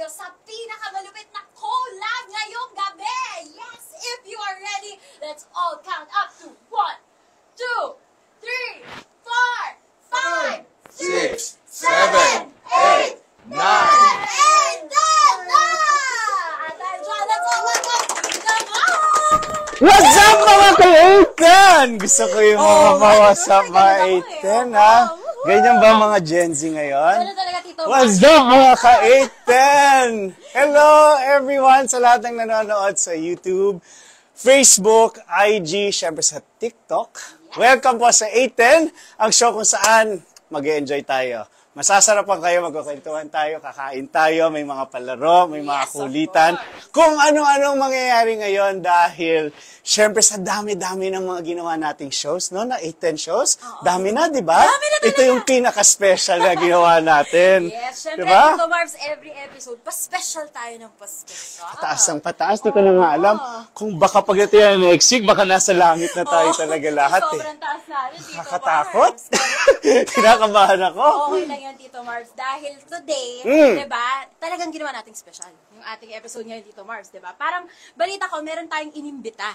tayo sa pinakamalupit na collab ngayong gabi. Yes, if you are ready, let's all count up to 1, 2, 3, 4, 5, 6, 7, 8, 9, 10! Attention, let's all welcome the mom! What's up mga ka-810? Gusto ko yung mga mawasap mga 810 ha. Ganyan ba mga Gen Z ngayon? Ano talaga, Tito? What's up mga ka-810? Hello everyone sa lahat ng nanonood sa YouTube, Facebook, IG, syempre sa TikTok. Welcome po sa 810, ang show kung saan mag-e-enjoy tayo. Masasarapan kayo, magkukwentuhan tayo, kakain tayo, may mga palaro, may mga kulitan. Kung ano-anong mangyayari ngayon dahil, syempre sa dami-dami ng mga ginawa nating shows, no? Na 8-10 shows. Dami na, di ba? Dami na talaga. Ito yung pinaka-special na ginawa natin. Yes, syempre, diba? Tito Marbs, every episode, pa-special tayo ng pa-special. Pataas ng pataas, di ko na nga alam. Kung baka pag ito yan next week, baka nasa langit na tayo talaga lahat eh. Sobrang taas natin, Tito Nakakatakot. Marbs. Kinakabahan ako. Okay lang yan, Tito Marbs. Dahil today, diba, talagang ginawa nating special. Yung ating episode ngayon, Tito Marbs, diba? Parang, balita ko, meron tayong inimbita.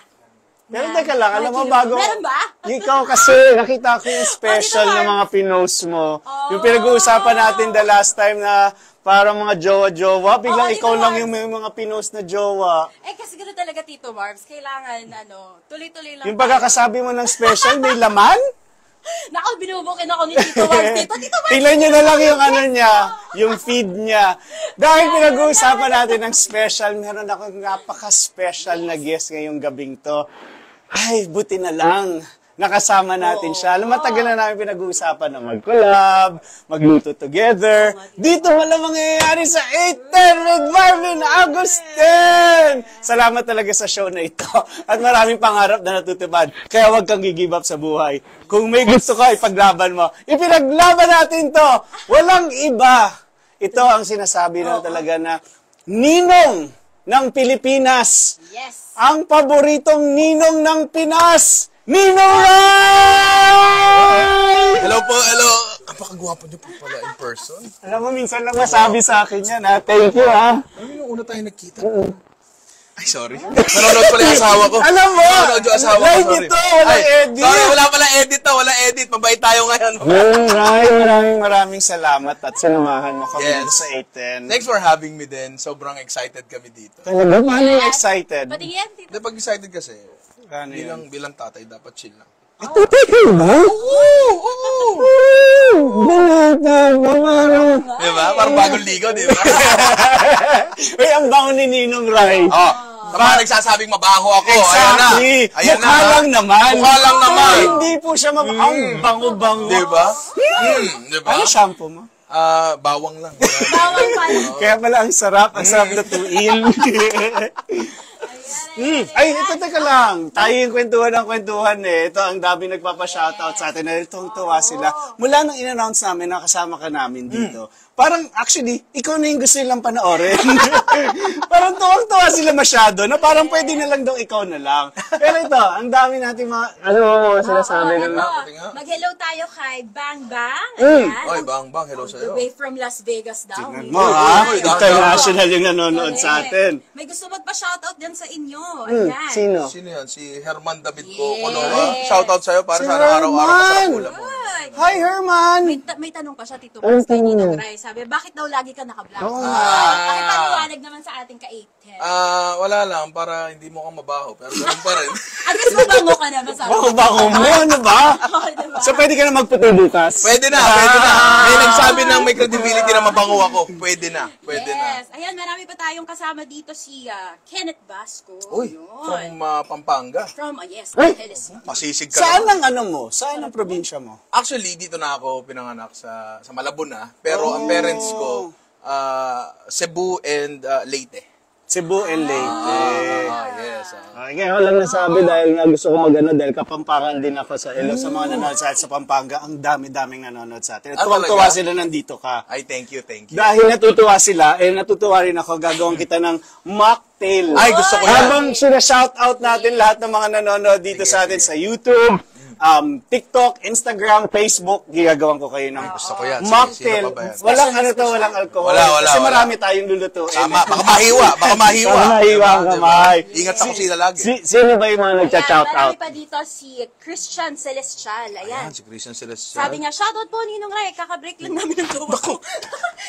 Pero teka lang, alam mo bago... Meron ba? Ikaw kasi, nakita ko yung special Tito na Marbs. mga pinost mo. Yung pinag-uusapan natin the last time na parang mga jowa-jowa. Biglang Tito ikaw lang Marbs. yung may mga pinost na jowa. Eh, kasi gano'n talaga, Tito Marbs. Kailangan, tuloy-tuloy lang. Yung pagkakasabi mo ng special, may laman? Naku, binubukin ako ni Tito Marbs. Tito Marbs. Tingnan nyo na lang yung ano niya, yung feed niya. Dahil pinag-uusapan natin ng special, meron akong napaka-special na guest ngayong gabing to. Ay, buti na lang. Nakasama natin siya. Alam, matagal na namin pinag-uusapan na mag-collab, magluto together. Dito wala mangyayari sa 810 with Marvin Agustin! Salamat talaga sa show na ito. At maraming pangarap na natutupad. Kaya huwag kang give up sa buhay. Kung may gusto ka, ipaglaban mo. Ipinaglaban natin to! Walang iba! Ito ang sinasabi na talaga na ninong ng Pilipinas. Yes. Ang paboritong ninong ng Pinas, Ninong Ray! Hello po, hello. Napakagwapo niyo po pala in person. Alam mo, minsan lang masabi sa akin yan, ha? Thank you, ha? Ano yung una tayo nagkita? Ay, sorry. Nanonood pala yung asawa ko. Alam mo, Nanonood yung asawa ko, live sorry. ito, walang Ay, edit. Sorry, wala pala edit to, wala edit. Mabait tayo ngayon. Maraming salamat at sinamahan mo kami Yes. dito sa 810. Thanks for having me din. Sobrang excited kami dito. Talaga, paano yung excited? Patingin, Tito. Hindi, pag excited kasi, Ano yun? bilang tatay, dapat chill lang. Ito, tayo ba? Diba? Parang bagong ligaw, diba? Uy, ang bango ni Ninong Ray. Oh, sa mga nagsasabing mabaho ako. Exactly. Ayan na. Mukha lang naman. Mukha lang naman. Hindi po siya ang bango-bango. Diba? Diba? Ano shampoo mo? Bawang lang. Bawang pala. Kaya pala ang sarap lutuin. Ay, ito teka lang. Tayo yung kwentuhan ng kwentuhan eh. Ito ang dami nagpapa-shoutout sa atin. Tuwang-tuwa sila. Mula nang in-announce namin na kasama ka namin dito. Parang actually, ikaw na yung gusto nilang panoorin. Parang tuwang-tuwa sila masyado na parang pwede na lang daw ikaw na lang. Pero ito, ang dami natin mga... Ano mo sinasabi ng... Mag-hello tayo kay Bang Bang. Oy, bang, hello The sa'yo. way from Las Vegas daw. Mo ha? Uy, International yung nanonood sa atin. May gusto magpa-shoutout din sa inyo. Ayan. Sino? Sino yan? Si Herman David ko. Yes. Konoha. Shoutout sa'yo para Si sana araw-araw Herman! masarap ulam mo. Ay, Hi, Herman! may tanong pa siya, Tito Marbs, kay Ninang Ray. Sabi, bakit daw lagi ka naka-vlog? Pakipaliwanag naman sa ating ka-810. Wala lang, para hindi mo kang mabaho. Pero ganun pa rin. At least mabango ka na, masabi. Bango mo, ano ba? Diba? So, pwede ka na magputi bukas? Pwede na, pwede na. May nagsabi ng may credibility na mabango ako. Pwede na, pwede na. Yes. Ayan, marami pa tayong kasama dito si Kenneth Basco. Uy, Yun. from Pampanga. From, yes, Ay! Helsinki. Masisig ka Saan naman. ang ano mo? Saan ang probinsya mo? Actually, dito na ako pinanganak sa Malabon na. Pero ang parents ko, Cebu and Leyte. Cebu and Leyte. Yes. Okay, ako lang nasabi dahil nga gusto ko mag-ano dahil kapampangan din ako sa Ilo sa mga nanonood sa atin sa Pampanga. Ang dami-daming nanonood sa atin. At tuwang-tuwa talaga? sila nandito ka. Ay, thank you, thank you. Dahil natutuwa sila, natutuwa rin ako. Gagawin kita ng mocktail. Ay, gusto ko yan. Habang sina-shoutout natin lahat ng mga nanonood dito Sige, sa atin sige. sa YouTube, TikTok, Instagram, Facebook, gigagawan ko kayo ng Gusto ko yan. Sino mocktail. pa ba yan? Walang ano to, walang alcohol. Wala. Kasi marami tayong lulutuin. Tama, baka mahiwa. Baka mahiwa ang kamay. Ingat ako sila lagi. Sino ba yung mga Ayan, nagcha-shout out? marami pa dito si Christian Celestial. Ayan. Ayan, si Christian Celestial. Sabi niya, shoutout po Ninong Ray, kakabreak lang namin ng jowa ko.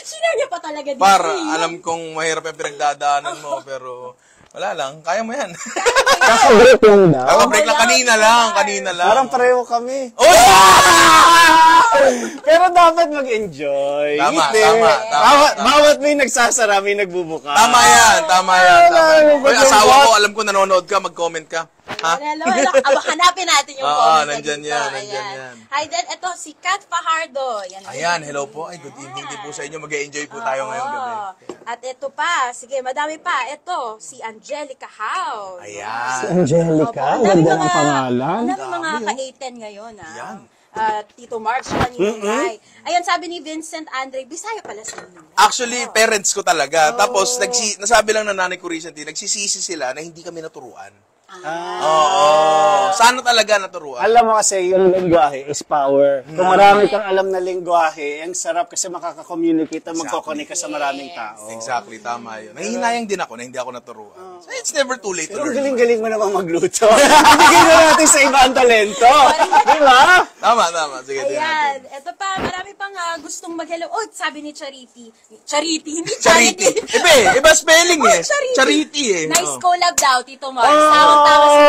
Sinare niya pa talaga dito. Para, alam kong mahirap yung pinagdadaanan mo, pero wala lang, kaya mo yan. Kakabreak lang daw. Kakabreak lang, kanina lang. Parang pareho kami. Uy! Pero dapat mag-enjoy. Tama, Hindi. tama. Bawat may nagsasara, may nagbubuka. Tama yan. Wala, Uy, asawa ko, alam ko nanonood ka, mag-comment ka. Ha? Hello. Aba, hanapin natin yung Oo, comment nandyan dito. yan, Ayan. nandyan yan. Hi, then, ito si Kat Fajardo. Yan, Ayan, hello po. Ay, good evening din po sa inyo. Mag-enjoy po tayo ngayong gabi. Oo. At ito pa, sige, madami pa. Ito, si Angelica House. Ayan. Angelica, Opo, ang dami ganda ng mga- pangalan. Ang dami mga ka-18 ngayon, ha? Ayan. Tito Mark, siya Ninong Ray. Ayun, sabi ni Vincent Andre, Bisaya pala si Ninong Ray. Actually, parents ko talaga. Tapos, nasabi lang na nanay ko recently, nagsisisi sila na hindi kami naturuan. Oo. Sana talaga naturuan. Alam mo kasi, yung lingwahe is power. Kung marami kang alam na lingwahe, ang sarap kasi makaka-communicate at magkoconnect ka sa maraming tao. Exactly, tama yun. Nahihinayang din ako na hindi ako naturuan. So, it's never too late to Pero ang learn. galing-galing mo namang magluto. Bigyan na natin sa iba ang talento. Di ba? Tama. Sige, din Ayan, natin. ito pa, marami pang gustong mag-hello. Oh, sabi ni Charity. Charity, hindi Charity. Charity. Iba spelling eh. Charity. Charity eh. Nice Oo. collab daw, Tito Mark. Oh! Tama sa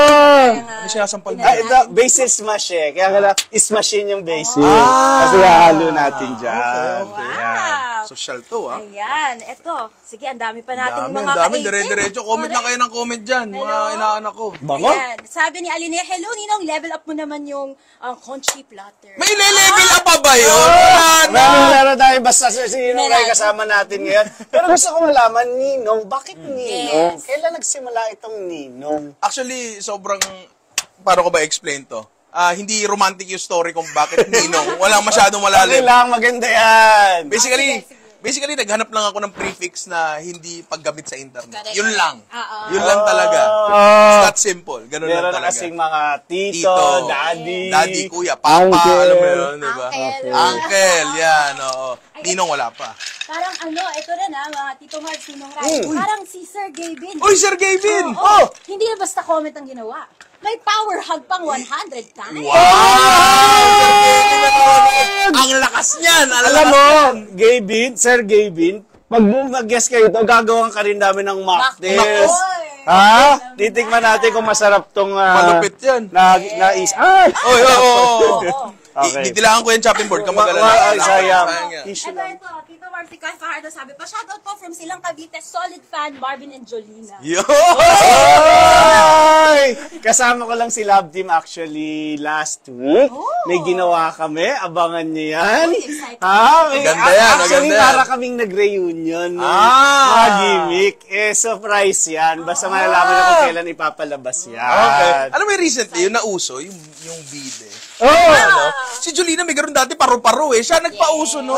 Ano sinasampal mo? Ay, ito, basil smash eh. Kaya nga ismashin yung basil. Ah! Kasi halo natin dyan. Wow. Ayan. Social to, ah. Ayan, ito. Sige, ang dami pa nating Dami, mga dami. ka-18. Dire-diretso. Comment lang kayo ng comment dyan. Mga Hello? inaanak ko. Bango? Ayan, sabi ni Aline, hello Ninong, level up mo naman yung conchi platter. May level up pa ba yun? Wala na. Meron tayo basta si Ninong Meron. Ray kasama natin ngayon. Pero gusto ko malaman, Ninong, bakit Ninong? Yes. Kailan nagsimula itong Ninong? Actually, sobrang, paano ko ba explain to? Hindi romantic yung story kung bakit Ninong. Walang masyadong Okay malalim. lang, maganda yan. Basically, naghanap lang ako ng prefix na hindi paggamit sa internet. Correct. Yun lang. Oo. Yun lang talaga. Oh. It's that simple. Ganun lang Meron talaga. kasing mga tito, daddy, kuya, papa, uncle. alam mo yun, di ba? Uncle. Uncle, yan, oo. Ninong wala pa. Parang ito rin mga Tito Mark, Ninong Ray. Parang si Sir Gavin. Uy, Sir Gavin! Oh, hindi na basta comment ang ginawa. May power hug pang 100 times. Wow! Ang lakas niyan! Alam mo, Sir Gavin, pag mag-guess kayo ito, gagawin ka rin namin ng mocktails. Oy! Ha? Titikman natin kung masarap tong... Malupit yan. Nais. Ay! Oy, oo. Okay. Ditilaan ko yung chopping board. Ay, Kamag-alala. sayang. yan. Tissue Ito, lang. Tito Mark, si Kai Fajardo sabi pa, shoutout po from Silang Cavite, solid fan, Marvin and Jolina. Yo! Ay! Kasama ko lang si Love Team actually last week. May ginawa kami. Abangan niyo yan. Uy, excited. Maganda yan, Actually, maganda yan. para kaming nag-reunion. Ah! Mga gimmick. Surprise yan. Basta malalaman na kung kailan ipapalabas yan. Okay. Alam mo yung recently, yung nauso, yung bide. Oh! Si Jolina may ganoon dati paru-paro eh. Siya nagpauso no.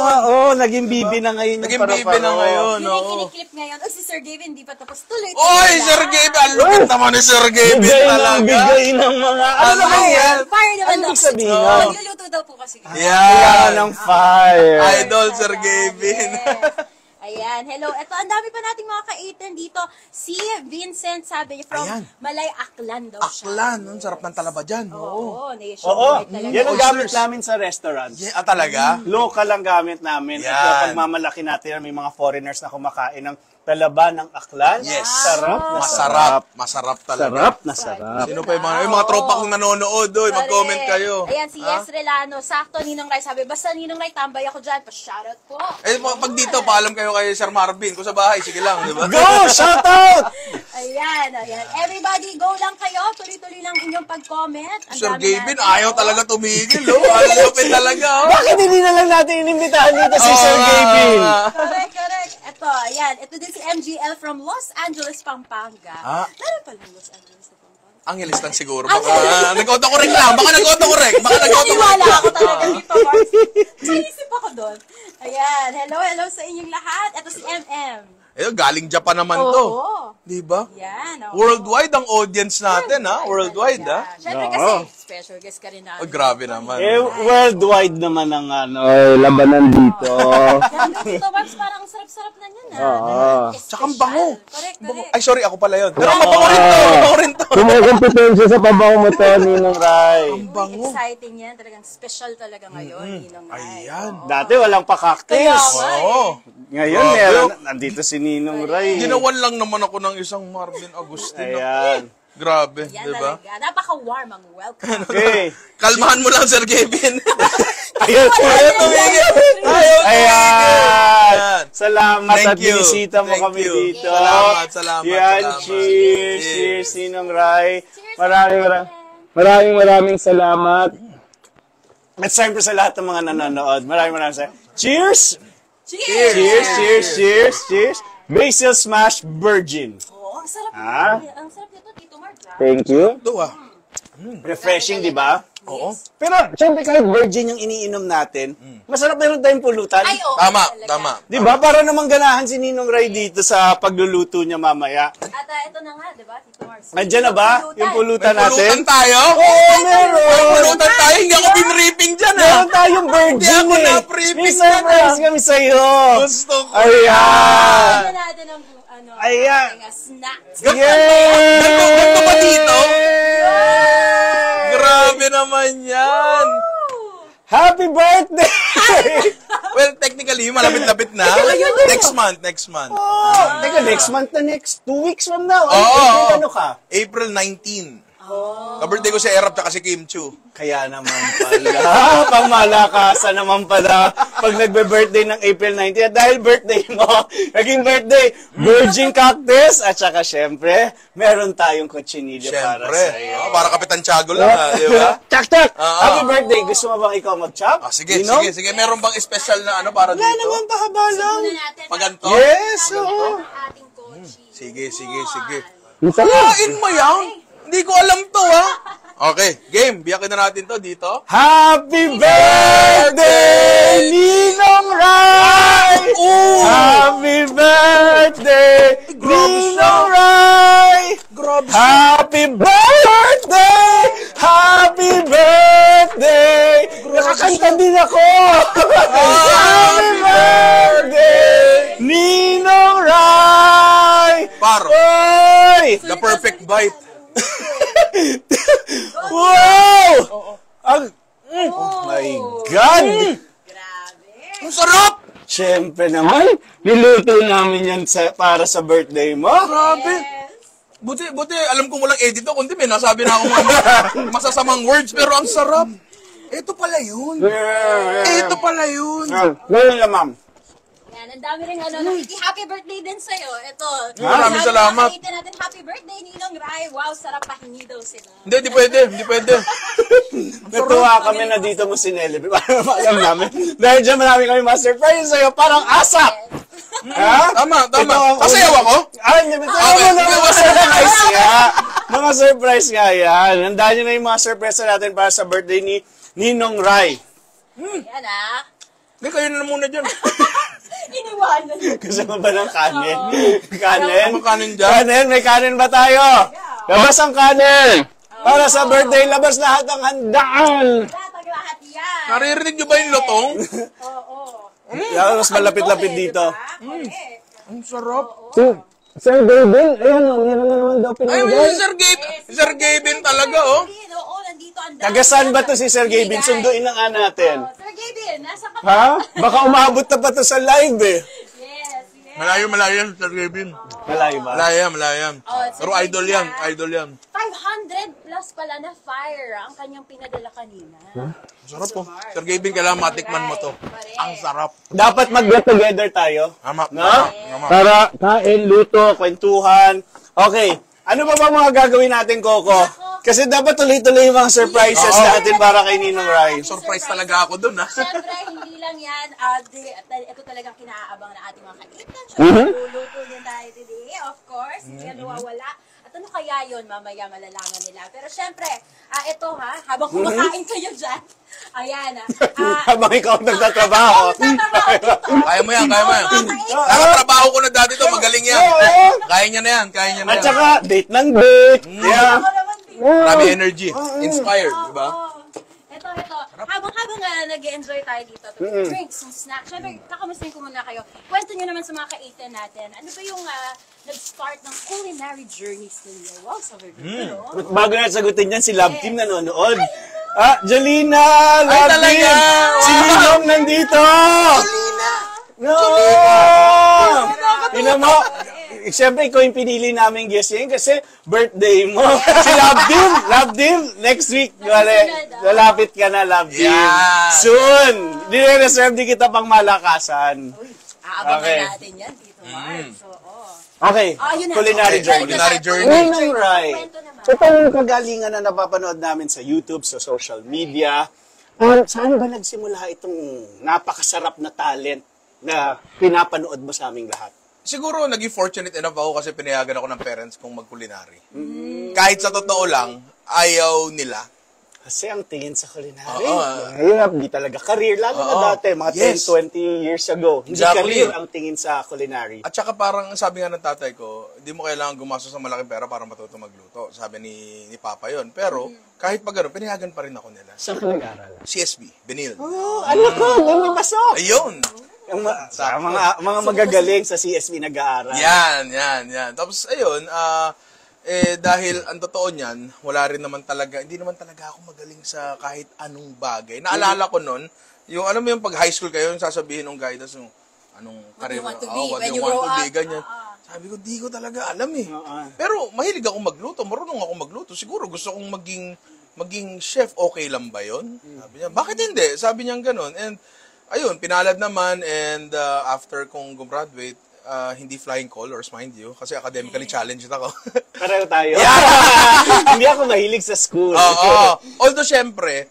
Naging bibi na ngayon yung Naging paru-paro. bibi na ngayon. Yun yung Oo. kiniklip ngayon. Oh, si Sir Gavin, hindi pa tapos tuloy. Oy, Sir Gabe! Ang lupit naman ni Sir Gabe talaga. Bigay ng mga... Ano Ano naman yan? yan? Fire naman Ano daw. ibig sabihin? Nagluluto daw po kasi. Kailangan Yan. ng fire. Idol Sir Gavin. Yes. Ayan, hello. Ito, ang dami pa nating mga ka-18 dito. Si Vincent, sabi niya, from Ayan. Malay Aklan daw siya. Aklan, ang sarap ng talaba dyan. Oo, Oo, nationwide talaga. yan ang Oysters. gamit namin sa restaurant. Yeah, talaga? Local ang gamit namin. Yan. At pagmamalaki natin, may mga foreigners na kumakain ng talaba ng aklan. Yes. Sarap na Masarap. Masarap talaga. Sarap na sarap. Sino pa yung mga tropa kong nanonood, oy, mag-comment kayo. Ayan, si Yes Relano. Sakto, Ninong Ray. Sabi, basta Ninong Ray, tambay ako dyan. Pa-shoutout po. Eh, pag dito, paalam kayo kay Sir Marvin. Kung sa bahay, sige lang, di ba? Go! Shout out! Ayan. Everybody, go lang kayo. Tuloy-tuloy lang inyong pag-comment. Ang Sir dami Gavin, natin. ayaw talaga tumigil, oh. Ang lupit talaga, oh. Bakit hindi na lang natin inimbitahan dito si Sir Oo, Gavin? Correct. Ito, ayan. Ito din si MGL from Los Angeles, Pampanga. Ah. Meron pala Los Angeles na Pampanga. Angeles lang siguro. Baka nag-autocorrect lang. Baka nag-autocorrect. Naniwala ako talaga dito, Marcy. Naisip ako doon. Ayan. Hello sa inyong lahat. Ito si MM. Eh, galing Japan naman to. Oo. Di ba? Yan. oo. Worldwide ang audience natin, ha? Worldwide, ha? Siyempre Oo. kasi, special guest ka rin namin. Oh, grabe naman. Worldwide naman ang labanan dito. Siyempre, Tito Barbs, parang ang sarap-sarap na niyan, Tsaka ang bango. Correct. Ay, sorry, ako pala yun. Pero mabango rin to. Mabango rin to. Kumukompetensya sa pabango mo to, Ninong Rai. Bango. Exciting yan. Talagang special talaga ngayon. Ninong Rai. Ayan. Dati walang Kaya pa-cocktails. nga, Oo. Ngayon, Grabe. meron. Nandito si Ninong Rai. Ginawan lang naman ako ng isang Marvin Agustino. Ayan. Grabe, Yan di ba? talaga. Napaka-warm ang welcome. Okay. Kalmahan mo lang, Sir Kevin. Ayun. Ayaw tumigil. Ayaw Ayan. tumigil. Salamat Thank at you. binisita mo Thank kami you. dito. Salamat. Yan, Salamat. cheers. Cheers. Cheers, Ninong Rai. Maraming salamat. At siyempre sa lahat ng mga nanonood, maraming salamat. Cheers! Cheers! Cheers! Basil Smash Virgin. Oo, ang sarap Ah? nito. Ang sarap nito, Tito Mark. Thank you. Ito ah. Refreshing, di ba? Oo. Pero, siyempre kahit virgin yung iniinom natin, masarap meron tayong pulutan. Ay, oo. Tama, talaga. tama. Di ba? Para namang ganahan si Ninong Rai dito sa pagluluto niya mamaya. At ito na nga, di ba, Tito Mark? Nandiyan na ba yung pulutan Pulutan natin? tayo? Oo, meron! Pulutan tayo, hindi ako binripping dyan ah. Meron tayong virgin Hindi ako eh. na-briefing May surprise yan, kami sa'yo. Gusto ko. Ayan. Ito natin ang Ayan. snacks. Yay! Ganto ba dito? Grabe naman yan. Happy birthday! Well, technically, malapit-lapit na. Next month. Oh, teka, next month na 2 weeks from now. Oo. Ano ka? April 19. Ka-birthday ko si Erap tsaka si Kim Chu. Kaya naman pala. Pangmalakasan naman pala. Pag nagbe-birthday ng April 19. At dahil birthday mo, naging birthday, virgin cactus. At saka syempre, meron tayong cochinillo para Siyempre. sa'yo. Para Kapitan Tiago lang, di ba? Chak! Oo. Happy birthday! Gusto mo bang ikaw mag-chop? Sige. Ninong? Meron bang special na ano para Wala dito? naman, pahaba lang. Muna natin. Paganto? Yes, oo. Ang ating coaching. Sige. Minsan Kain mo yan? Hindi ko alam to, ha? Okay, game. Biyakin na natin to dito. Happy birthday, Ninong Rai! Happy birthday, Ninong Rai! Grabe. Happy birthday! Happy birthday! Nakakanta din ako! Happy birthday, Ninong Rai! Paro. Oy! The perfect bite. Wow! Oh my God! Grabe. Ang sarap! Siyempre naman, niluto namin yan para sa birthday mo. Grabe. Buti, alam kong walang edit to, kundi may nasabi na akong mga masasamang words, pero ang sarap. Ito pala yun. Ito pala yun. Ganyan lang, ma'am. Yan, ang dami rin happy birthday din sa'yo. Ito. Maraming salamat. Nakita natin, happy birthday, Ninong Rai. Wow, sarap pahingi daw sila. Hindi pwede. Natuwa kami na dito mo sinele. Para alam namin. Dahil dyan marami kami mga surprise sa'yo. Parang asap! Ha? Tama. Ito, Pasayaw ako? Ay, mga surprise nga. Mga surprise nga yan. Handaan nyo na yung mga surprise natin para sa birthday ni Ninong Rai. Yan ah. Hindi, kayo na muna dyan. Iniwanan. Gusto mo ba ng kanin? Kanin? Ano kanin dyan? Kanin? May kanin ba tayo? Labas ang kanin! Para sa birthday, labas lahat ang handaan! Tatag lahat yan. Naririnig nyo ba yung lotong? Oo. Yan, mas malapit-lapit dito. Ang sarap. Sir David, ayan o, meron na naman daw Ay, si Sir Gavin talaga, oh. Oo, nandito ang dami. Taga-saan ba to si Sir Gavin? Sunduin na nga natin. Sir Gavin, nasa ka Ha? Baka umabot na pa to sa live eh. Yes. Malayo yan, Sir Gavin. Malayo ba? Malaya. Pero idol yan. 500 plus pala na fire ang kanyang pinadala kanina. Sarap po. Sir Gavin, kailangan matikman mo to. Ang sarap. Dapat mag-get together tayo. Tama. Para kain, luto, kwentuhan. Okay. Ano ba mga gagawin natin, Coco? Kasi dapat tuloy-tuloy yung mga surprises natin para kay Ninong Rai. Surprise talaga ako dun, ha? Siyempre, hindi lang yan. Ito talagang kinaaabang na ating mga kaibigan. Siyempre, luluto din tayo today, of course. Hindi yan nawawala. At At ano kaya yun, mamaya malalaman nila. Pero syempre, ito ha, habang kumakain kayo dyan, ayan Habang ikaw nagtatrabaho. Kaya mo yan, kaya mo yan. Nakatrabaho ko na dati to, magaling yan. Kaya niya na yan, kaya niya na At yan. saka, date ng date. Yeah. Marami energy, inspired, di ba? Ito. Habang nag-enjoy tayo dito, drinks, some snacks. Siyempre, kakamustahin ko muna kayo. Kwento nyo naman sa mga ka-18 natin. Ano ba yung nag-start ng culinary journeys ninyo? Wow, so very good. Bago na sagutin yan, si Love Team nanonood. Jolina! Ay, Love talaga! Team! Si Ninong nandito! No! Tingnan mo, siyempre ikaw yung pinili namin guest ngayon kasi birthday mo. Si Love Team, next week, lalapit ka na, Love Team. Yeah. Soon! Dire-reserve di kita pang malakasan. Aabangan natin yan, Tito Mark. So, Okay, yun na. culinary Okay, journey. Culinary journey. Right. Kwento naman. Ito yung kagalingan na napapanood namin sa YouTube, sa social media. Saan ba nagsimula itong napakasarap na talent na pinapanood mo sa aming lahat? Siguro, naging fortunate enough ako kasi pinayagan ako ng parents kong mag-culinary. Kahit sa totoo lang, ayaw nila. Kasi ang tingin sa culinary, Oo. mahirap, di talaga career. Lalo na Oo. dati, mga Yes. 10, 20 years ago. Hindi Exactly. career ang tingin sa culinary. At saka parang sabi nga ng tatay ko, hindi mo kailangan gumastos ng malaking pera para matuto magluto. Sabi ni Papa yon. Pero kahit pag gano'n, pinayagan pa rin ako nila. Saan ka nag-aral? CSB, Benil. Ano ko, may mapasok. Ayun! Sa mga magagaling sa CSB nag-aaral. Yan. Tapos ayun, dahil ang totoo niyan, hindi naman talaga ako magaling sa kahit anong bagay. Naalala ko nun, yung alam mo yung pag high school kayo, yung sasabihin ng guidance, yung anong career, want to be what when you you want grow to be, up. ganyan. Sabi ko, di ko talaga alam eh. Pero mahilig ako magluto, marunong ako magluto. Siguro gusto kong maging chef, okay lang ba yun? Sabi niya, bakit hindi? Sabi niya ganun. And ayun, pinalad naman, and after kong gumraduate, hindi flying colors, mind you, kasi academically challenged ako. Pareho tayo. Hindi ako mahilig sa school. Although, syempre,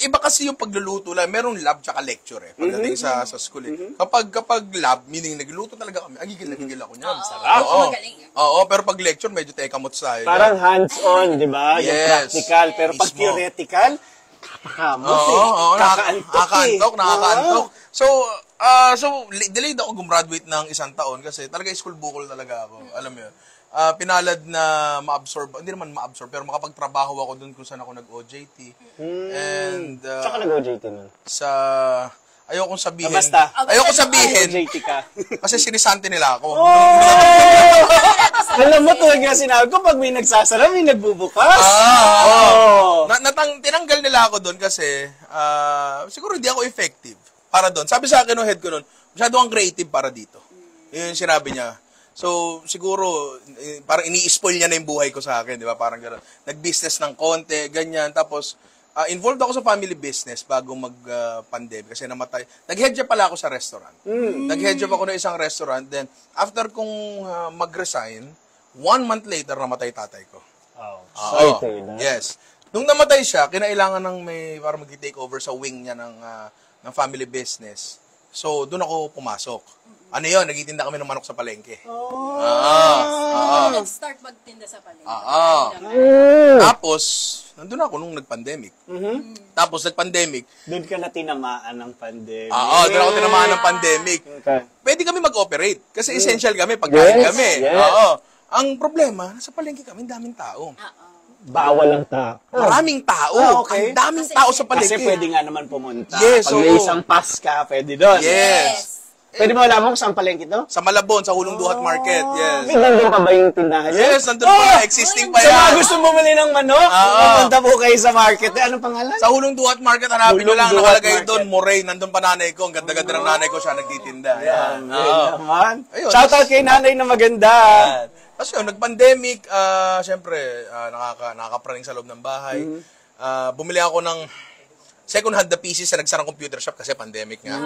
iba kasi yung pagluluto lang. Merong lab tsaka lecture pagdating sa school. Kapag lab, meaning nagluluto talaga kami, agigil ako niyan. Sarap. Oo, pero pag lecture, medyo tekamot tayo. Parang hands-on, di ba? Yung Yes. practical. Pero pag Mismo. theoretical, kapakamot Nakakaantok, nakakaantok. So, delayed ako gumraduate ng isang taon kasi talaga school bukol talaga ako. Alam mo yun. Pinalad na ma-absorb, hindi naman ma-absorb, pero makapagtrabaho ako dun kung saan ako nag-OJT. And, Saka nag-OJT nun. ayokong sabihin. Basta. Ayokong sabihin, OJT ka. kasi sinisante nila ako. Alam mo talaga sinabi ko, pag may nagsasara, may nagbubukas. Tinanggal nila ako doon kasi siguro hindi ako effective para doon. Sabi sa akin ng head ko noon, masyado kang creative para dito. Yun yung sinabi niya. So, siguro, parang ini-spoil niya na yung buhay ko sa akin, di ba? Parang gano'n. Nag-business ng konti, ganyan. Tapos, involved ako sa family business bago mag-pandemic kasi namatay. Nag-head job pala ako sa restaurant. Nag-head job ako na isang restaurant. Then, after kong mag-resign, 1 month later, namatay tatay ko. Sorry to hear that. Yes. Nung namatay siya, kinailangan ng para mag-take over sa wing niya ng family business. So, doon ako pumasok. Ano yun? Nagtitinda kami ng manok sa palengke. Nag-start magtinda sa palengke. Tapos, nandun ako nung nag-pandemic. Tapos, nag-pandemic. Doon ka na tinamaan ng pandemic. Doon ako tinamaan ng pandemic. Okay. Pwede kami mag-operate. Kasi essential kami, pagkain Yes, kami. yes. Ang problema, nasa palengke kami, daming tao. Bawal ang tao. Maraming tao. Okay. Ang daming tao sa palengke. Kasi pwede nga naman pumunta. Yes, Pag may oo. isang pass ka, pwede doon. Yes. Pwede mo alam mo kung saan palengke to? Sa Malabon, sa Hulong Duhat Market. Yes. May nandun pa ba yung tindahan niya? Yes, nandun pa. Existing pa Sa mga yan. gusto bumili ng manok, pumunta po kayo sa market. Anong pangalan? Sa Hulong Duhat Market, hanapin nyo Hulong lang. Duhat Nakalagay Market. doon, Moray. Nandun pa nanay ko. Ang ganda-ganda ng nanay ko. Siya nagtitinda. Yan. naman. Ayun. Shoutout kay nanay na maganda. Tapos yun, nag-pandemic. Siyempre, nakakapraning sa loob ng bahay. Bumili ako ng second-hand na pieces sa nagsarang computer shop kasi pandemic nga.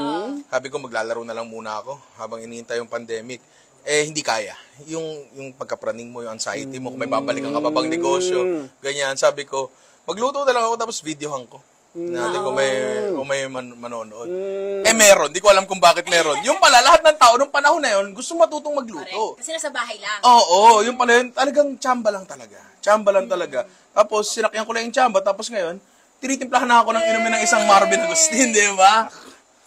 Sabi ko, maglalaro na lang muna ako habang iniintay yung pandemic. Hindi kaya. Yung pagkapraning mo, yung anxiety mo, kung may babalikan ka pa bang negosyo, ganyan. Sabi ko, magluto na lang ako tapos videohan ko. Natin kung may manonood. Meron. Di ko alam kung bakit meron. Yung pala, lahat ng tao nung panahon na yun, gusto matutong magluto. Kasi nasa bahay lang. Oo, yung pala yun, talagang tsamba lang talaga. Tsamba lang talaga. Tapos, sinakyan ko lang yung tsamba. Tapos ngayon, tinitimplahan na ako ng inumin ng isang Marvin Agustin, di ba?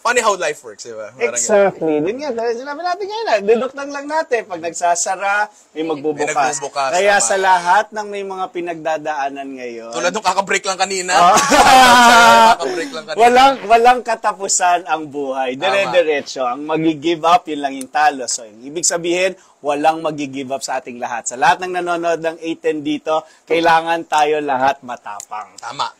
Funny how life works, di ba? Exactly. Din nga, dahil sinabi natin ngayon, duduktan lang natin. Pag nagsasara, may magbubukas. May nagbubukas, Kaya tama. sa lahat ng may mga pinagdadaanan ngayon, Tulad nung kakabreak lang kanina. Kakabreak lang kanina. walang katapusan ang buhay. Dire-diretso. Ang mag-give up, yun lang yung talo. So, yung ibig sabihin, walang mag-give up sa ating lahat. Sa lahat ng nanonood ng A10 dito, kailangan tayo lahat matapang. Tama.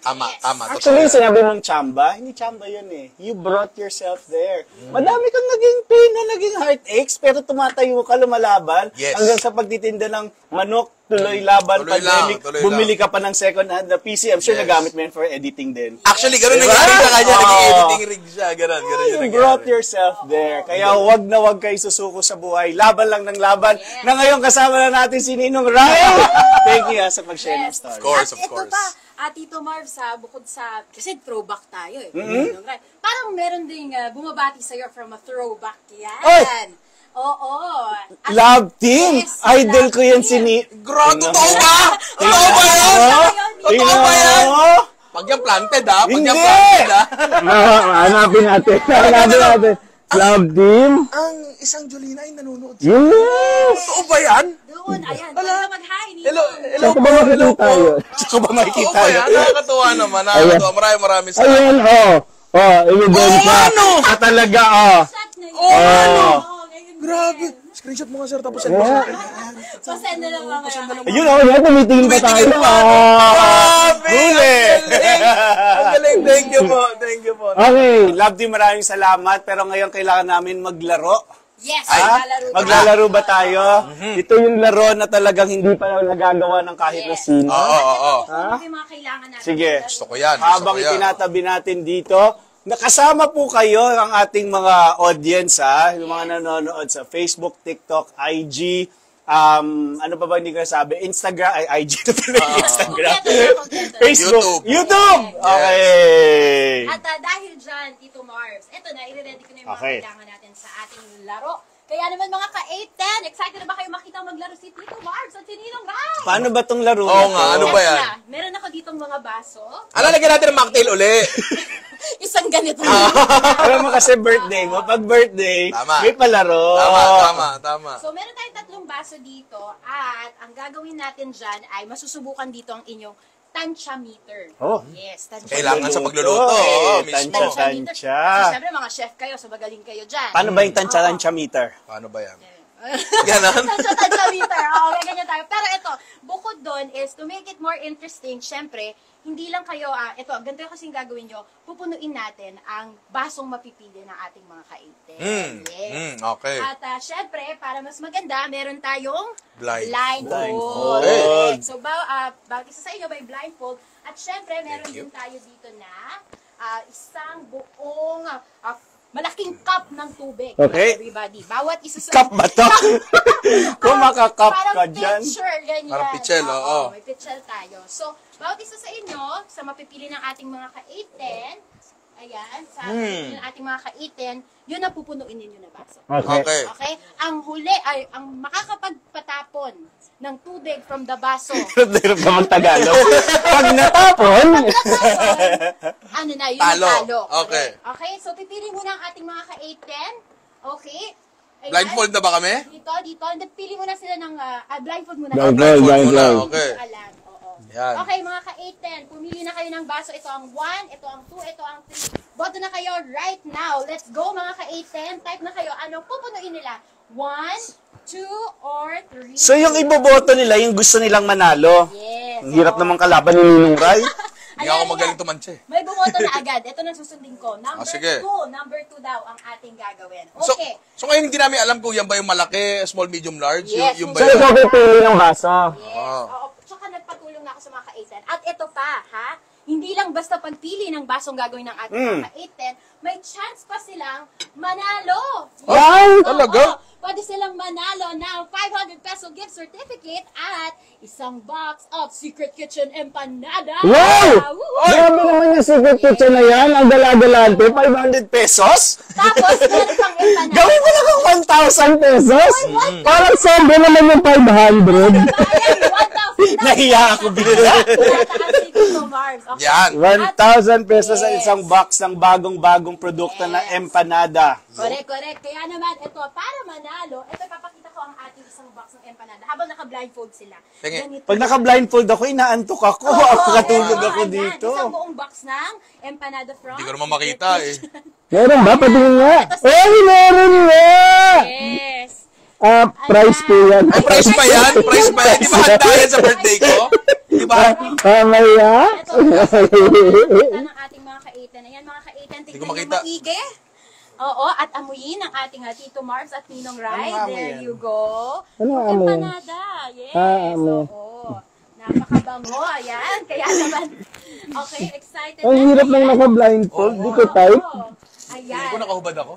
Actually, sinabi mong tsamba, hindi tsamba yun eh. You brought yourself there. Madami kang naging pain na naging heartaches, pero tumatayo ka, lumalaban, Yes. hanggang sa pagtitinda ng manok, tuloy laban, Tuloy pandemic, lang. bumili ka pa ng second hand na PC. I'm sure Yes. nagamit mo yun for editing din. Actually, ganun Diba? nangyari sa kanya. Naging Oo. editing rig siya. Ganun yung You nangyari. brought yourself there. Kaya wag na wag kayo susuko sa buhay. Laban lang ng laban. Na ngayon kasama na natin si Ninong Ray. Thank you sa pag-share ng story. Of course, At of ito course. pa, Tito Marv, bukod sa, kasi throwback tayo eh. Parang meron ding bumabati sa'yo from a throwback yan. Oy! Oo. At- Love team! Yes, Idol love ko yan team. si Totoo ba? Totoo ba yan? Totoo ba yan? Pag yan planted, ha? Pag yan Hindi! planted, ha? Hanapin natin. Hanapin natin. Love team? Ang isang Jolina ay nanonood. Yes! Totoo ba yan? Doon, ayan. Pwede mag-hi. Hello, hello Saan ko ba makikita yun? Saan ko ba Totoo makikita ba yun? yan? Nakakatuwa naman. Nakakatuwa. Maraming salamat. Ayun, ebidensya. ano? Talaga, Chat na yun. ano? Oo, ngayon Grabe. yan. Screenshot mo nga, sir. Tapos send mo sa akin. So, send na lang mga ngayon. Ayun, tumitingin pa tayo. Grabe! Huli! Ang galing. Thank you po. Thank you po. Okay, Love team, maraming salamat. Pero ngayon kailangan namin maglaro. Yes, Ha? maglalaro tayo. Maglalaro ba tayo? Ito yung laro na talagang hindi pa nagagawa ng kahit na Yes. sino. Oo. Ano yung mga kailangan natin? Sige. Gusto ko yan. Habang Gusto ko yan. itinatabi natin dito, nakasama po kayo ang ating mga audience, yung mga nanonood sa Facebook, TikTok, IG, ano pa ba hindi ko nasabi? Instagram, IG na pala yung Instagram. Kompleto. Facebook, YouTube! Okay! At dahil dyan, Tito Marvs, eto na, i-ready ko na yung mga Okay. kailangan natin sa ating laro. Kaya naman mga ka-810, excited na ba kayo makita maglaro si Tito Marvs at si Ninong Rai? Paano ba tong laro Oo na to? nga, ano ba yan? Meron ako ditong mga baso. Lalagyan natin ng mocktail uli. Isang ganito. Alam mo kasi birthday mo, pag birthday, Tama. may palaro. Tama. So, meron tayong tatlong baso dito at ang gagawin natin dyan ay masusubukan dito ang inyong tansya meter. Oh. Yes, tansya Kailangan sa meter. pagluluto. Oo, mismo. Tansya. meter. So, syempre mga chef kayo, so magaling kayo dyan. Paano ba yung tansya meter? Paano ba yan? Ganon? Tansya meter. Oo, ganyan tayo. Pero ito, bukod doon is to make it more interesting, syempre, hindi lang kayo, ito, ganito yung kasing gagawin nyo, pupunuin natin ang basong mapipili ng ating mga kaite. Yes. Okay. At syempre, para mas maganda, meron tayong Blindfold. blindfold. So, bawat isa sa inyo may blindfold. At syempre, meron Thank you. din tayo dito na isang buong malaking cup ng tubig. Okay. Everybody. Bawat isa sa... Cup ba to? Kung makakap ka Parang dyan. pitcher, ganyan. Parang pitchel, oo. May pitchel tayo. So, bawat isa sa inyo, sa mapipili ng ating mga ka-810, ayan, sa mapipili ng ating mga ka-810, yun ang pupunuin ninyo na baso. Okay. Okay? Ang huli, ay, ang makakapagpatapon ng tubig from the baso, Hirap naman Tagalog. Pag natapon, ano na, yun Talo. ang talo. Okay. Okay, so pipili muna ang ating mga ka-810. Okay? Ayan. Blindfold na ba kami? Dito. And then, pili muna sila ng, blindfold muna. Blindfold muna. Okay. Alam, oo. Yan. Okay, mga ka-810, pumili na kayo ng baso. Ito ang 1, ito ang 2, ito ang 3. Boto na kayo right now. Let's go, mga ka-810. Type na kayo. Anong pupunuin nila? 1, 2, or 3. so yung iboboto nila, yung gusto nilang manalo. Yes. Ang hirap oo. naman kalaban ni Ninong Ray. Hindi ako magaling tumantse. May bumoto na agad. Ito na susundin ko. Number sige. 2. Number 2 daw ang ating gagawin. So, Okay. so ngayon hindi namin alam kung yan ba yung malaki, small, medium, large? Yes. Yung So ba ikaw yun? pipili ng baso. Yes. Ah. Oo. Tsaka nagpatulong na ako sa mga ka-810. At ito pa, ha? Hindi lang basta pagpili ng basong gagawin ng ating mga ka-810, may chance pa silang manalo. Wow! Oo. Talaga? Pwede silang manalo ng 500 peso gift certificate at isang box of Secret Kitchen Empanada. Wow! Woo! Grabe naman yung secret kitchen na yan. Ang gala-galante, 500 pesos? Tapos, meron pang empanada. Gawin mo lang ang 1,000 pesos? Parang sobrang naman yung 500. Ayan, 1,000. Nahiya ako bigla. Tumataas si Tito Marbs. Okay. Yan. 1,000 pesos ang Yes. isang box ng bagong-bagong produkto na empanada. Correct, correct. Kaya naman, ito, para manalo, ito, papakita ko ang ating isang box ng empanada habang naka-blindfold sila. Tingin. Ganito. Pag naka-blindfold ako, inaantok ako. Katulog ako Ayan, dito. isang buong box ng empanada from Hindi ko naman makita eh. Meron ba? Patingin nga. Ay, meron nga! Yes. Price po yan. Ay, price pa yan? Price pa yan? Di ba handa yan sa birthday ko? Di ba? Maya? Ito, kita ng ating mga ka-8. Ayan, mga ka-8, Hindi ko tignan makita. yung maigi. Oo, at amuyin ng ating Tito Marbs at Ninong Rai. Ano amoy There yan? you go. Ano Yung amoy yan? empanada. Yes. amoy. Oo. Napakabango. Ayan. Kaya naman. Okay, excited Ang na. hirap lang Ayan. naka-blindfold. Di ko type. Oo. Ayan. Hindi ko nakahubad ako.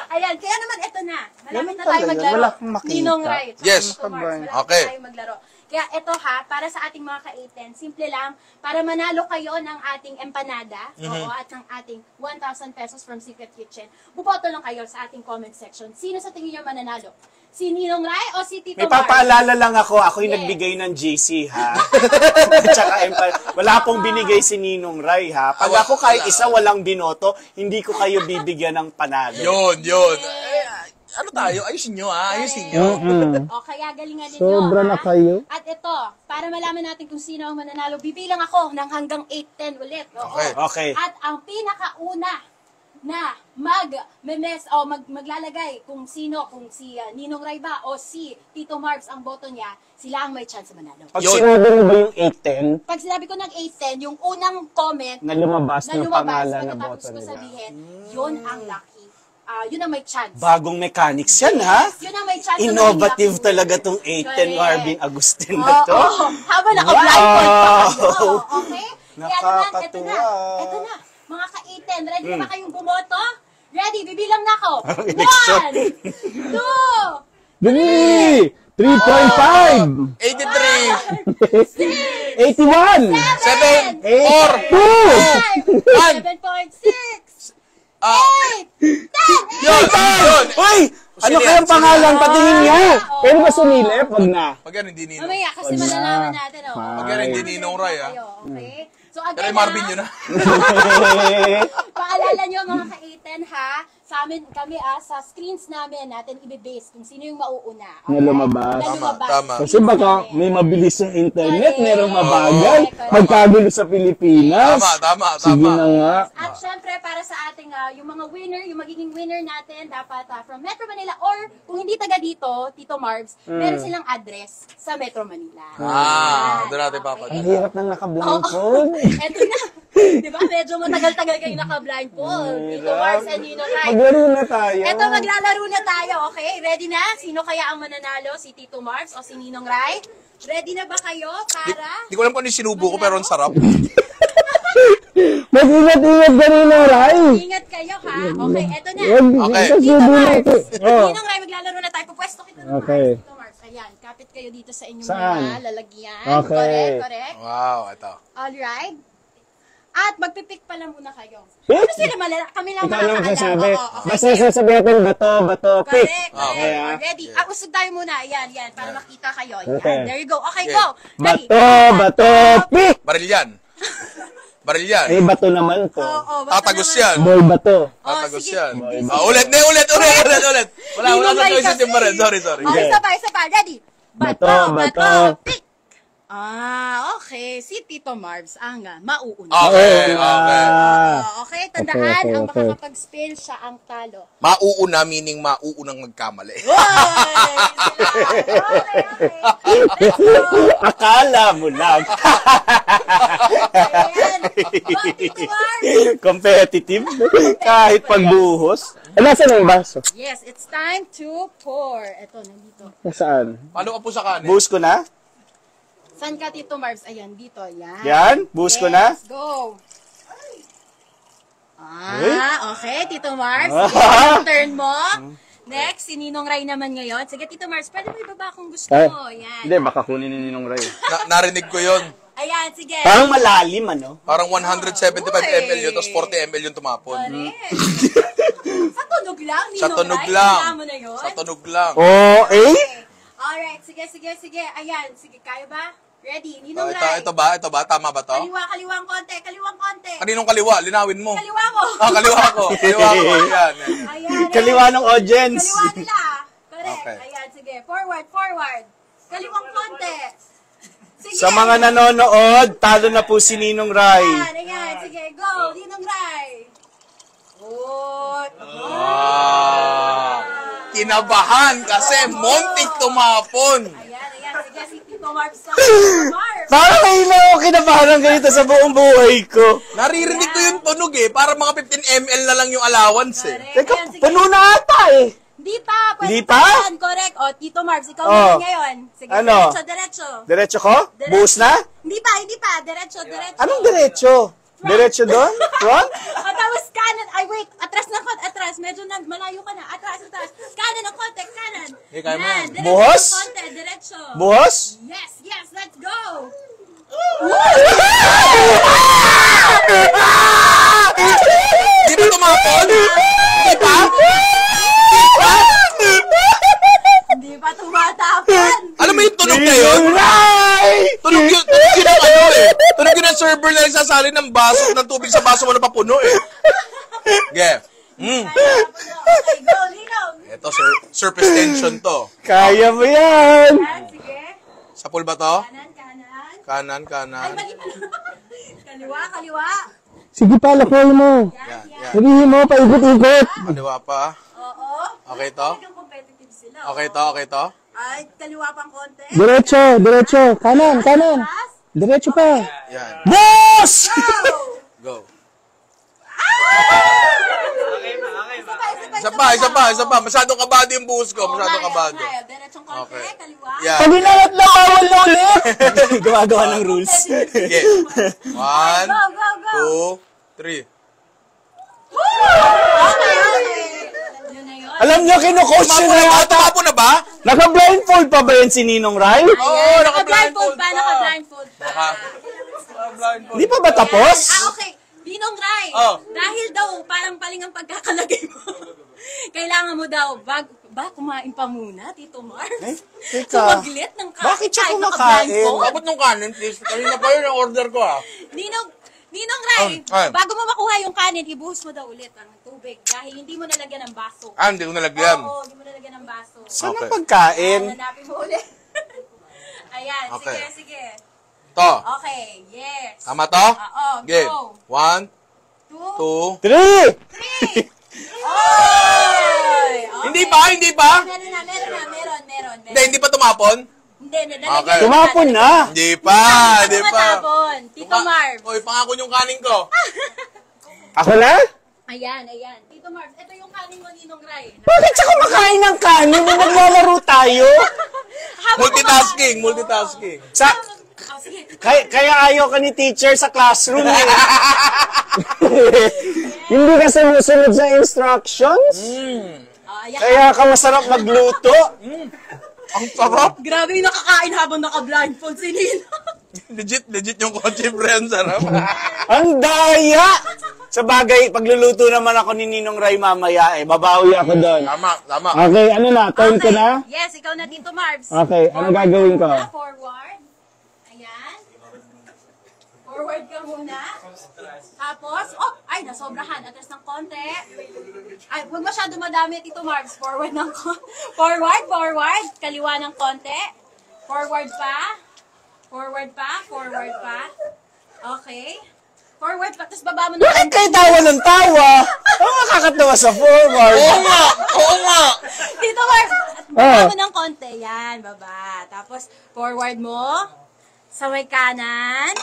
Ayan, kaya naman ito na. Malapit Ganun na tayo talaga, maglaro. wala akong makita. Ninong Rai. tsaka Yes. Tito Marbs, malapit Okay. na tayo maglaro. Kaya ito ha, para sa ating mga ka-8, simple lang, para manalo kayo ng ating empanada, oo, at ng ating 1,000 pesos from Secret Kitchen, buboto lang kayo sa ating comment section. Sino sa tingin nyo mananalo? Si Ninong Rai o si Tito May Marbs? papaalala lang ako. Ako yung Yes. nagbigay ng GC, ha? Tsaka wala pong binigay si Ninong Rai, ha? Pag ako kahit isa walang binoto, hindi ko kayo bibigyan ng panalo. Yun. Eh, ano tayo? Ayusin nyo Ayusin nyo. O, kaya galingan ninyo. Sobra na ha? kayo. At ito, para malaman natin kung sino ang mananalo, bibilang ako ng hanggang 8-10 ulit. Oo. Okay. Okay. At ang pinakauna na maglalagay kung sino, kung si Ninong Rai ba o si Tito Marbs ang boto niya, sila ang may chance manalo. Pag Yun. sinabi mo ba yung 810 Pag sinabi ko ng 8-10, yung unang comment na lumabas na yung lumabas, pangalan na pagkatapos boto ko nila? sabihin, yun ang lucky. Yun ang may chance. Bagong mechanics yan, ha? Yun ang may chance. na Innovative maging lucky. talaga tong 810 Correct. Marvin Agustin na to. Habang naka-blindfold pa kayo. Okay? Kaya naman, ito na. Nakakatuwa. Ito na. Mga ka-810, ready na ba kayong bumoto? Ready? Bibilang na ako. Election. 1, 2, Dali! 3.5! 83, 81! 7, 4, 2! 7.6, ah, 8, 10. yun! Uy! Ano Sino kayang yan? pangalan? Patingin niya! Oo. Pwede ba sumilip? Wag na. Pag yan, hindi ninong. Mamaya, kasi Wala. malalaman natin. Oh. Pag yan, hindi Ninong Rai, Kayo, okay? So, Pero again, yung Marvin yun paalala nyo mga ka-810 ha, sa amin, kami sa screens natin ibibase kung sino yung mauuna. Na lumabas. Na lumabas. Tama. Kasi baka may mabilis yung internet, Correct. merong mabagal, Correct. magkagulo sa Pilipinas. Tama. Sige na nga. At syempre, para sa ating, yung mga winner, yung magiging winner natin, dapat from Metro Manila, or kung hindi taga dito, Tito Marbs, meron silang address sa Metro Manila. Doon natin Ang papadala. hirap ng naka-blindfold. Eto na. Di ba? Medyo matagal-tagal kayo naka-blindfold. Tito Marbs and Ninong Rai. Maglaro na tayo. Eto, maglalaro na tayo, okay? Ready na? Sino kaya ang mananalo? Si Tito Marbs o si Ninong Rai? Ready na ba kayo para... Hindi ko alam kung ano yung sinubo ko, pero ang sarap. Mag-ingat-ingat ganun na, Ray. Ingat kayo, ha? Okay, eto na. Okay. Tito Subo Marbs. natin. Oh. Ninong Rai, maglalaro na tayo. Pupwesto kita ng Okay. Tito Marbs. Ayan, kapit kayo dito sa inyong Saan? mga lalagyan. Okay. Correct. Wow, ito. Alright. At magpipick pala muna kayo. Pick? Ano sila malala? Kami lang Ikaw lang makakaalam. magsasabi. Oo, okay. Basta sasabi natin, bato, pick. Correct. Okay, ah. Ready? Usog tayo muna. Ayan. Para makita kayo. Ayan. Okay. There you go. Okay, Okay. go. Ready? Bato, pick. Baril yan. Baril yan. Eh, bato naman to. Oo, basta Tatagos naman. yan. Boy, bato. Tatagos sige. yan. Hindi, Ulit. Wala Ninong na Rai choices kasi. yung baril. Sorry. Okay, isa pa. Ready? Bato, pick. Okay. Si Tito Marbs ang mauuna. Okay. Okay, tandaan, Okay. ang makakapag-spell siya ang talo. Mauuna meaning mauunang magkamali. Okay. Let's go. Akala mo lang. Ayan. Go, Tito Marbs. Competitive. Kahit pagbuhos. Nasaan ang baso? Yes, it's time to pour. Ito, nandito. Nasaan? Paano ka po sa kanin? Buhos ko na? Saan ka, Tito Marbs? Ayan, dito. Yan. Yan? Buhos ko na? Let's go. Okay, Tito Marbs. Turn mo. Next, si Ninong Ray naman ngayon. Sige, Tito Mars, pwede mo ibaba kung gusto Ay, mo. Yan. Hindi, baka kunin ni Ninong Ray. Narinig ko yun. Ayan, sige. Parang malalim, ano? Parang 175 ml yun, tapos 40 ml yung tumapon. Correct. Sa tunog lang, Ninong Sa tunog Ray. lang. Tama mo na yun. Sa tunog lang. Oh, eh? Okay. Alright, sige. Ayan, sige, kaya ba? Ready, Ninong Ray. Ito ba? Tama ba to? Kaliwang konti. Kaninong kaliwa? Linawin mo. Kaliwa mo. Kaliwa ko. Yan. Ayan. Kaliwa ng audience. Kaliwa nila. Correct. Okay. Ayan, sige. Forward. Kaliwang konti. Sige. Sa mga nanonood, talo na po si Ninong Ray. Ayan. Sige, go. Ninong Ray. Oh. Kinabahan kasi montik tumapon. Ayan. Sige, si Tito Marv. Parang ngayon na ako kinabahan ng ganito sa buong buhay ko. Naririnig ko yung tunog para mga 15 ml na lang yung allowance Teka, puno na ata eh. Hindi pa. Pwede Di pa? yan. Correct. O, Tito Marv, ikaw Oh. naman ngayon. Sige, Ano? diretso. Diretso ko? Buhos na? Hindi pa. Diretso. Anong diretso? Diretso doon? Front? O, tapos kanan. Ay, wait. Atras na konti. Atras. Medyo malayo ka na. Atras. Kanan ng konti. Kanan. Kaya mo. Yan. Diretso Buhos? ng konti. Diretso. Buhos? Yes. Let's go. Di ba tumapon? Di ba? Hindi pa tumatapon. Alam mo yung tunog na yun? Ninong Ray! Tunog yun ang ano Tunog yun ang server na nagsasali ng baso, ng tubig sa baso mo na papuno Okay. Okay, go, Ninong. Ito, surface tension to. Kaya mo yan! Yan, sige. Sa pool ba to? Kanan. Ay, Kanan. mali. Kaliwa. Sige pa, lakoy mo. Yan. Sabihin mo, paikot-ikot. Kaliwa pa. Oo. Okay to? Talagang competitive sila. Okay to? Ay, kaliwa pang konti. Diretso. Kanan. Taas. Diretso pa. Yan. Boss! Go. Isa pa. Masyadong kabado yung buhos ko. Masyadong kabado. Diretsong konti, Okay. kaliwa. Yan. Pag inangat na bawal na ulit. Gumagawa ng rules. Sige. 1, Go. 2, 3. Okay. Yun na yun. Alam niyo, kinukoach niyo na yata. Tumapon na ba? Naka-blindfold pa ba yan si Ninong Ray? Oo, Naka-blindfold pa. Naka-blindfold Di pa ba tapos? Okay. Ninong Ray, Oh. dahil daw parang paling ang pagkakalagay mo, kailangan mo daw, kumain pa muna, Tito Marv? Teka. Sumaglit ng kain. Bakit siya kahit kumakain? naka-blindfold. Abot nung kanin, please. Kanina pa yun ang order ko Ninong Ray, Ay. bago mo makuha yung kanin, ibuhos mo daw ulit ang tubig dahil hindi mo nalagyan ng baso. Hindi ko nalagyan. Oo, hindi mo nalagyan ng baso. Saan ang Okay. pagkain? Hanapin mo ulit. Ayan, Okay. sige. To. Okay, yes. Tama to? Oo, Game. go. 1, 2, 2. 3! 3. Oy! Hindi pa? Meron. Hindi pa tumapon? Hindi, Okay. Tumapon na. Hindi pa. Tumatapon. Tito Marv. Oy, pangako yung kanin ko. Ako na? Ayan. Tito Marv, ito yung kanin mo, Ninong Ray. Bakit siya kumakain ng kanin nung naglalaro tayo? Multitasking. Sa, Sige. kaya ayaw ka ni teacher sa classroom eh. Hindi ka sumusunod sa instructions. Ayan. Kaya ka masarap magluto. Ang sarap. Grabe yung nakakain habang naka-blindfold si Ninong. Legit yung kotse, pre. Ang sarap. Ang daya! Sa bagay, pagluluto naman ako ni Ninong Ray mamaya babawi ako doon. Tama. Okay, ano na? Turn ko na? Yes, ikaw na, Tito Marv. Okay, ano gagawin ko? Forward. Ayan. Forward ka muna. Tapos, nasobrahan. Atras ng konti. Ay, huwag masyado madami, Tito Marv. Forward ng Forward. Kaliwa ng konti. Forward pa. Okay. Forward pa. Tapos baba mo na. Bakit kayo tawa ng tawa? Ang makakatawa sa forward. Oo nga. Tito Marv, baba mo ng konti. Yan, baba. Tapos, forward mo. Sa may kanan.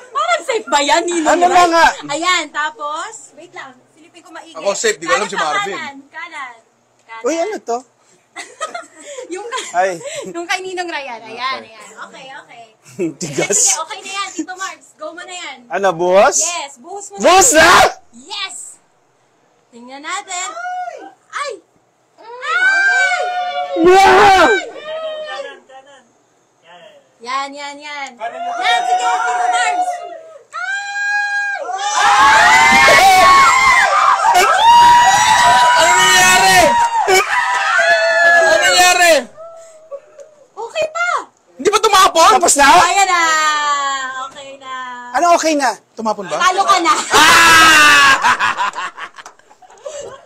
Parang safe ba yan, Ninong Ano Ray? ba nga? Ayan, tapos, wait lang. Silipin ko maigi. Ako safe, di ko alam si Marvin. Kanan. Uy, ano to? Yung, Ay. yung kay Ninong Ray yan. Ayan. Okay. Tigas. Sige, okay na yan, Tito Marv. Go mo na yan. Ano, buhos? Yes, buhos mo na. Buhos na! Yes! Tingnan natin. Yeah! Yan. Yan, sige, Tito Mars. Ano nangyari? Ano nangyari? Okay pa. Hindi ba tumapon? Tapos na? Ayan na. Okay na. Ano okay na? Tumapon ba? Talo ka na.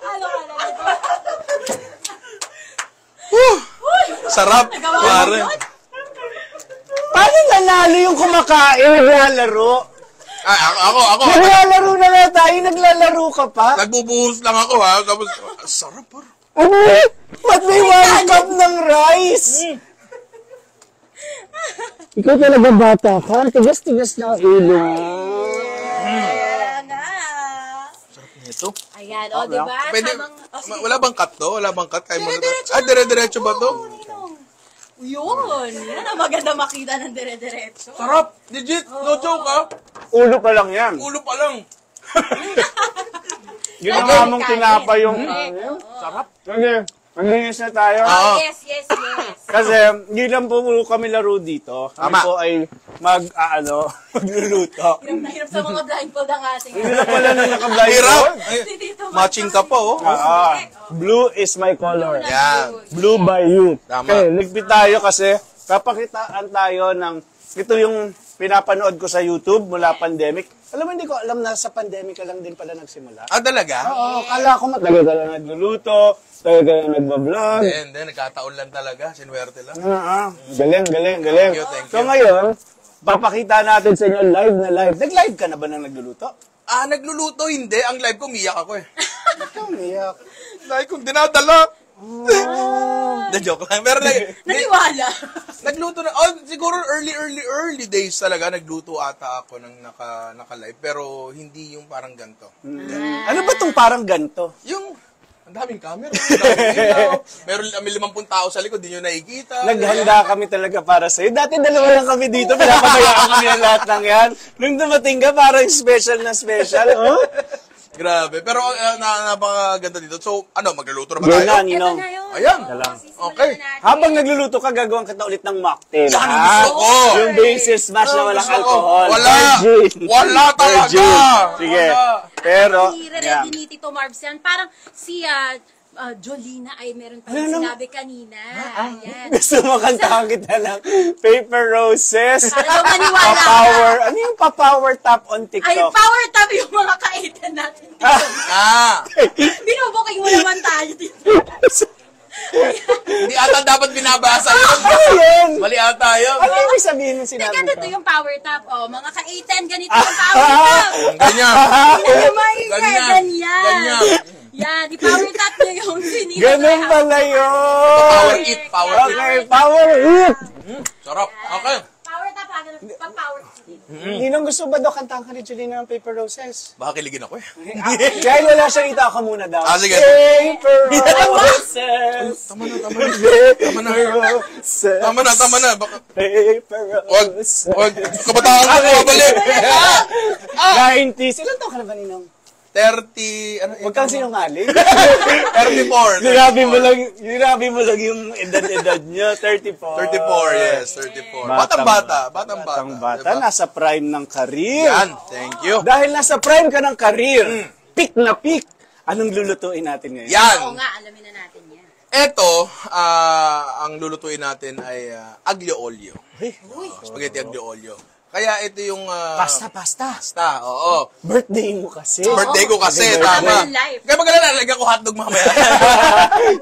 Talo ka na. Sarap. Nagawa mo Pare. yun? Paano nanalo yung kumakain? Naglalaro? Ay, ako. Naglalaro na nga tayo. Naglalaro ka pa? Nagbubuhos lang ako ha. Tapos, sarap par. Ano? Ba't may 1 cup ng rice? Ikaw talaga bata ka. Tigas-tigas na ulo. Ayan na. Ito. Ayan, o, diba? Pwede, Sige. wala bang cut to? Wala bang cut? Kaya mo Dire-diretso Ay, dire-diretso ba to? Yun. Yan ang maganda makita ng dire-diretso. Sarap. Legit. No joke ha. Ulo pa lang yan. Ulo pa lang. Yun ang Lagyan among kanin. tinapa yung... Oo. Sarap. Sige, maglinis na tayo. Oo. Yes. Kasi hindi lang po kami laro dito. Kami Tama. po ay magluluto. Hirap na hirap sa mga blindfold ang ating. Hindi na pala na naka-blind. Hirap. Ay, Si Tito Mars matching ka pa oh. Blue is my color. Yan. Blue by you. Tama. Okay, ligpit tayo kasi papakitaan tayo ng... Ito yung pinapanood ko sa YouTube mula pandemic. Alam mo, hindi ko alam na sa pandemic ka lang din pala nagsimula. Ah, talaga? Oo, kala ko matagal ka lang nagluluto, tagal ka lang nagbablog. Hindi, nagkataon lang talaga. Sinuwerte lang. Galing. Thank you. So ngayon, papakita natin sa inyo live na live. Nag-live ka na ba nang nagluluto? Ah, nagluluto hindi. Ang live ko, umiyak ako eh. Ba't ka umiyak? Live kong dinadala. Na joke lang. Pero Naniwala. nagluto na. Siguro early days talaga. Nagluto ata ako ng naka-live. Pero hindi yung parang ganito. Ano ba tong parang ganto? Yung, ang daming camera. Ang daming ilaw. Meron may 50 tao sa likod. Di nyo nakikita. Naghanda kami talaga para sa'yo. Dati dalawa lang kami dito. Pinapabayaan kami ng lahat ng yan. Nung dumating ka, parang special na special. Oh? Grabe. Pero napakaganda dito. So, magluluto na ba Yun tayo? na, Ninong. Ito na yun. Ayan. Okay. Habang nagluluto ka, gagawin kita ulit ng mocktail. Yan ang ha? gusto ko. Yung basis smash na walang Gusto ko. alcohol. Wala. Virgin. Wala talaga. Virgin. Sige. Wala. Pero, I-ready yan. ni Tito Marbs yan. Parang si Jolina ay meron pa Ano rin naman? sinabi kanina. Ayan. Gusto mo kantahan kita ng Paper Roses? Para daw maniwala ka. Pa-power. Ano yung pa-power tap on Ay, TikTok? power tab yung mga kaitan natin. Ah. Binubuking mo naman tayo dito. Hindi ata dapat binabasa yun. Ano yun? Mali ata yun. Ano yung sabihin ng sinabi Teka, ko? ito yung power tap. Oh, mga kaitan, ganito yung power tap. Ganyan. Hindi na maingay, ganyan. Ganyan. Yan, i-power tap nyo yung sinila. Ganun pala yun. Power it. Power it. Okay, power it. Sarap. Okay. Power tap, pa-power tap. Ninong gusto ba daw kantahan ka ni Julina ng Paper Roses? Baka kiligin ako eh. Dahil wala siya rito, ako muna daw. Ah, sige. Paper Roses. Tama na. Roses. Tama na. Baka, Paper wag. Roses. Kabataan ko mabalik. 90s. Ilan taon ka na ba, Ninong? 30, Huwag kang sinungaling. 34. Nirabi mo lang yung edad niya, 34. 34, yes, 34. Batang-bata. Diba? Nasa prime ng career. Yan, thank you. Dahil nasa prime ka ng career, peak na peak, anong lulutuin natin ngayon? Yan. Oo nga, alamin na natin yan. Eto, ang lulutuin natin ay aglio olio. Spaghetti aglio olio. Kaya ito yung... Pasta. Pasta, oo. Birthday mo kasi. Birthday ko kasi, Birthday. tama. Life. Kaya magkala lalagyan ko hotdog mamaya.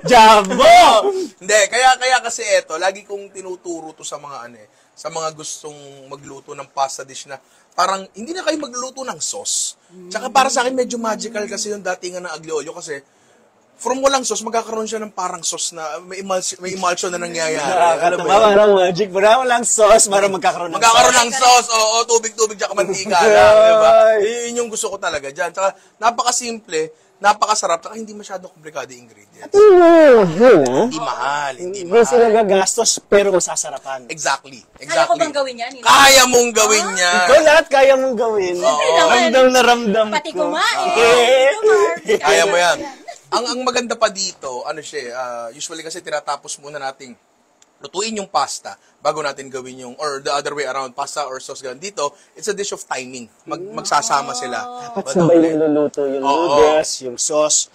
Jumbo! Hindi, kaya kasi eto, lagi kong tinuturo to sa mga sa mga gustong magluto ng pasta dish na parang hindi na kayo magluto ng sauce. Tsaka para sa akin medyo magical kasi yung datingan ng aglio olio kasi from walang sauce, magkakaroon siya ng parang sauce na may emulsion na nangyayari. Alam mo yun? Parang magic. Walang sauce para magkakaroon ng Magkakaroon ng sauce, oo, tubig, tsaka mantika lang, diba? Yun yung gusto ko talaga dyan. Tsaka, napakasimple, napakasarap, tsaka hindi masyadong komplikado yung ingredients. Hindi mahal. Hindi sila gagastos, pero masasarapan. Exactly. Kaya ko bang gawin yan? Kaya mong gawin yan. Ikaw lahat kaya mong gawin. naman. Ramdam na ramdam Pati ko. kumain. Okay. Tito Marbs. Kaya mo yan. ang maganda pa dito, ano siya, usually kasi tinatapos muna nating lutuin yung pasta bago natin gawin yung, or the other way around, pasta or sauce ganun. Dito, it's a dish of timing. Magsasama sila. Dapat sabay niluluto yung noodles, yung sauce.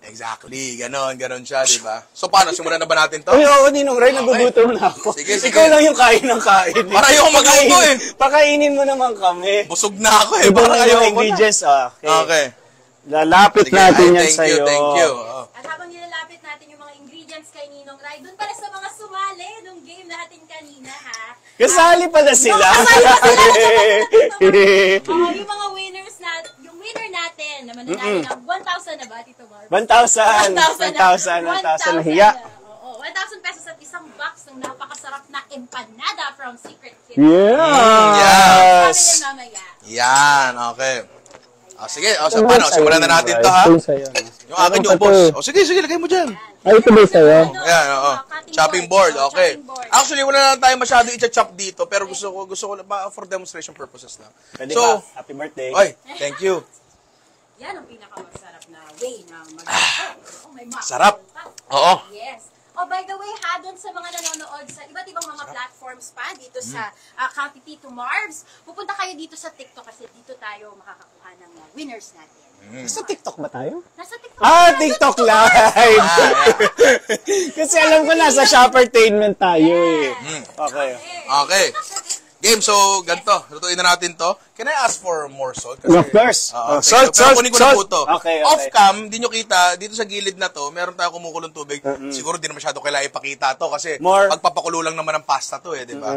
Exactly. Ganon siya, di ba? So, paano? Simulan na ba natin to? Ay, oo, Ninong Ray, nagugutom na ako. Sige. Ikaw lang yung kain ng kain. Para ayoko magluto eh. Pakainin mo naman kami. Busog na ako eh. Ito Para na ayoko yung na. ingredients. Okay. Lalapit Sige, natin yan thank sa'yo. you. At habang nilalapit natin yung mga ingredients kay Ninong Rai, dun pala sa mga sumali nung game natin kanina, ha? Kasali pala sila. Oo, yung mga winners na, yung winner natin, na mananalo ng 1,000 na ba, Tito Marv? 1,000. 1,000. Nahiya. Oo, 1,000 pesos at isang box ng napakasarap na empanada from Secret Kitchen. Yes. Sabi yan mamaya. Yan, okay. Sige, so paano? Simulan na natin to, ha? Yung akin yung ubos. Sige, lagay mo dyan. Ay, ito ba sa'yo? Ayan, oo. Chopping board, okay. Actually, wala na tayo masyado i-chop dito, pero gusto ko for demonstration purposes lang. Pwede So, ba? Happy birthday. oy, thank you. Yan ang pinakamasarap na way na mag-oh, may mackerel Sarap. pa. Oo. Yes. Oh, by the way, ha, doon sa mga nanonood sa iba't ibang mga platforms pa, dito sa County Tito Marbs, pupunta kayo dito sa TikTok kasi dito tayo makakakuha ng winners natin. Sa TikTok ba tayo? Nasa TikTok. TikTok live! Kasi alam ko nasa Shoppertainment tayo eh. Okay. Okay. Game, so, ganito. Lutuin na natin to. Can I ask for more salt? Kasi, Of course. salt. Pero kunin ko na po to. Okay. Off-cam, di nyo kita, dito sa gilid na to, meron tayo kumukulong tubig. Siguro di na masyado kailangan ipakita to kasi More. pagpapakulo lang naman ng pasta to eh, di ba?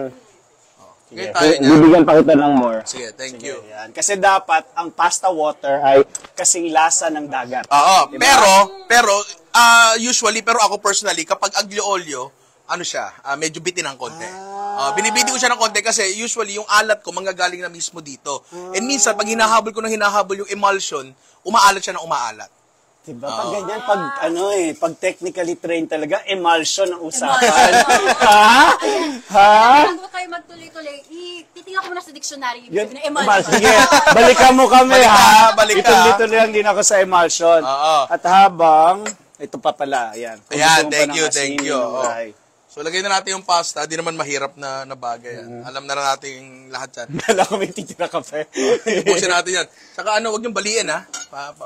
Okay, Sige. tayo niya. Bibigyan pa kita ng more. Sige, thank you. Yan. Kasi dapat ang pasta water ay kasing lasa ng dagat. Oo, Diba? pero usually, pero ako personally, kapag aglio olio, ano siya, medyo bitin ng konti. Binibiti ko siya ng konti kasi usually yung alat ko manggagaling na mismo dito. And minsan, pag hinahabol ko yung emulsion, umaalat siya ng umaalat. Diba? Pag ganyan, pag technically trained talaga, emulsion ang usapan. Bago kayo magtuloy-tuloy, titingnan ko muna sa dictionary. Ibig sabihin na emulsion. Sige, balikan mo kami Balik ka. Dito lang din ako sa emulsion. Oo. At habang, ito pa pala, ayan. Kung Ayan, gusto mo pa thank ng you, asin, thank you. Oo. Ray. So, lagay na natin yung pasta. Di naman mahirap na bagay yan. Alam na natin lahat yan. Dala ko may titira kape. Ipusin natin yan. Saka huwag niyong baliin, ha?